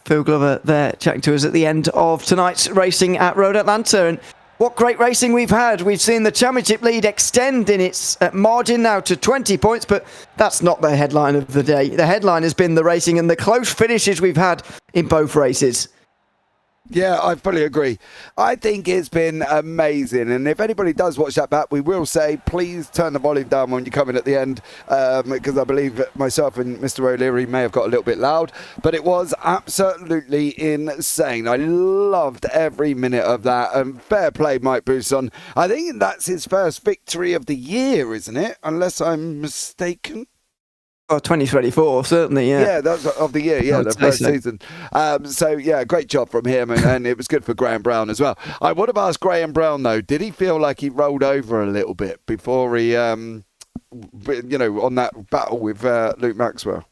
Phil Glover there chatting to us at the end of tonight's racing at Road Atlanta. And what great racing we've had. We've seen the championship lead extend in its margin now to 20 points, but that's not the headline of the day. The headline has been the racing and the close finishes we've had in both races. Yeah, I fully agree. I think it's been amazing. And if anybody does watch that back, we will say, please turn the volume down when you come in at the end, because I believe that myself and Mr. O'Leary may have got a little bit loud, but it was absolutely insane. I loved every minute of that. And fair play, Mike Bousson. I think that's his first victory of the year, isn't it? Unless I'm mistaken. Oh, 2024, certainly, yeah. Yeah, that's of the year, the first season. So, yeah, great job from him, and it was good for Graham Brown as well. I would have asked Graham Brown, though, did he feel like he rolled over a little bit before he, on that battle with Luke Maxwell?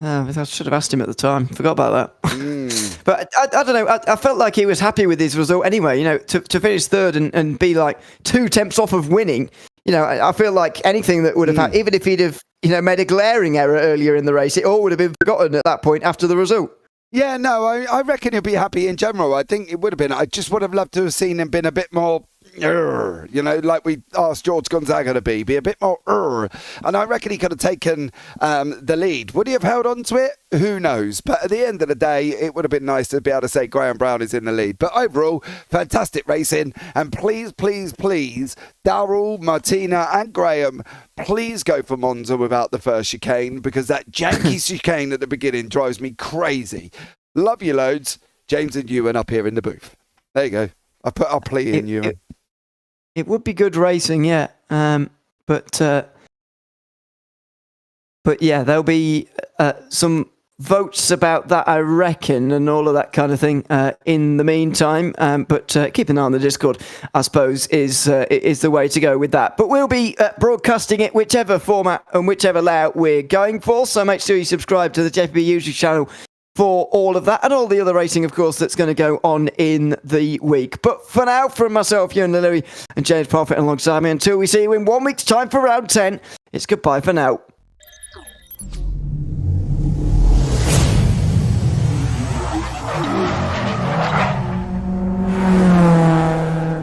I should have asked him at the time. Forgot about that. But I don't know. I felt like he was happy with his result anyway. To finish third and be like 2 attempts off of winning. I feel like anything that would have happened, even if he'd have made a glaring error earlier in the race, it all would have been forgotten at that point after the result. Yeah, no, I reckon he'll be happy in general. I think it would have been. I just would have loved to have seen him been a bit more, like we asked George Gonzaga to be a bit more, and I reckon he could have taken the lead. Would he have held on to it? Who knows? But at the end of the day, it would have been nice to be able to say Graham Brown is in the lead. But overall, fantastic racing. And please, please, please, Darrell, Martina and Graham, please go for Monza without the first chicane, because that janky chicane at the beginning drives me crazy. Love you loads. James and Ewan up here in the booth. There you go. I put our plea in, Ewan. It would be good racing, yeah. But yeah, there'll be some votes about that, I reckon, and all of that kind of thing in the meantime. But keep an eye on the Discord, I suppose, is the way to go with that. But we'll be broadcasting it whichever format and whichever layout we're going for. So make sure you subscribe to the JPB YouTube channel for all of that and all the other racing, of course, that's going to go on in the week. But for now, from myself, Ewan O'Leary and James Parfitt alongside me, until we see you in 1 week's time for round 10, it's goodbye for now.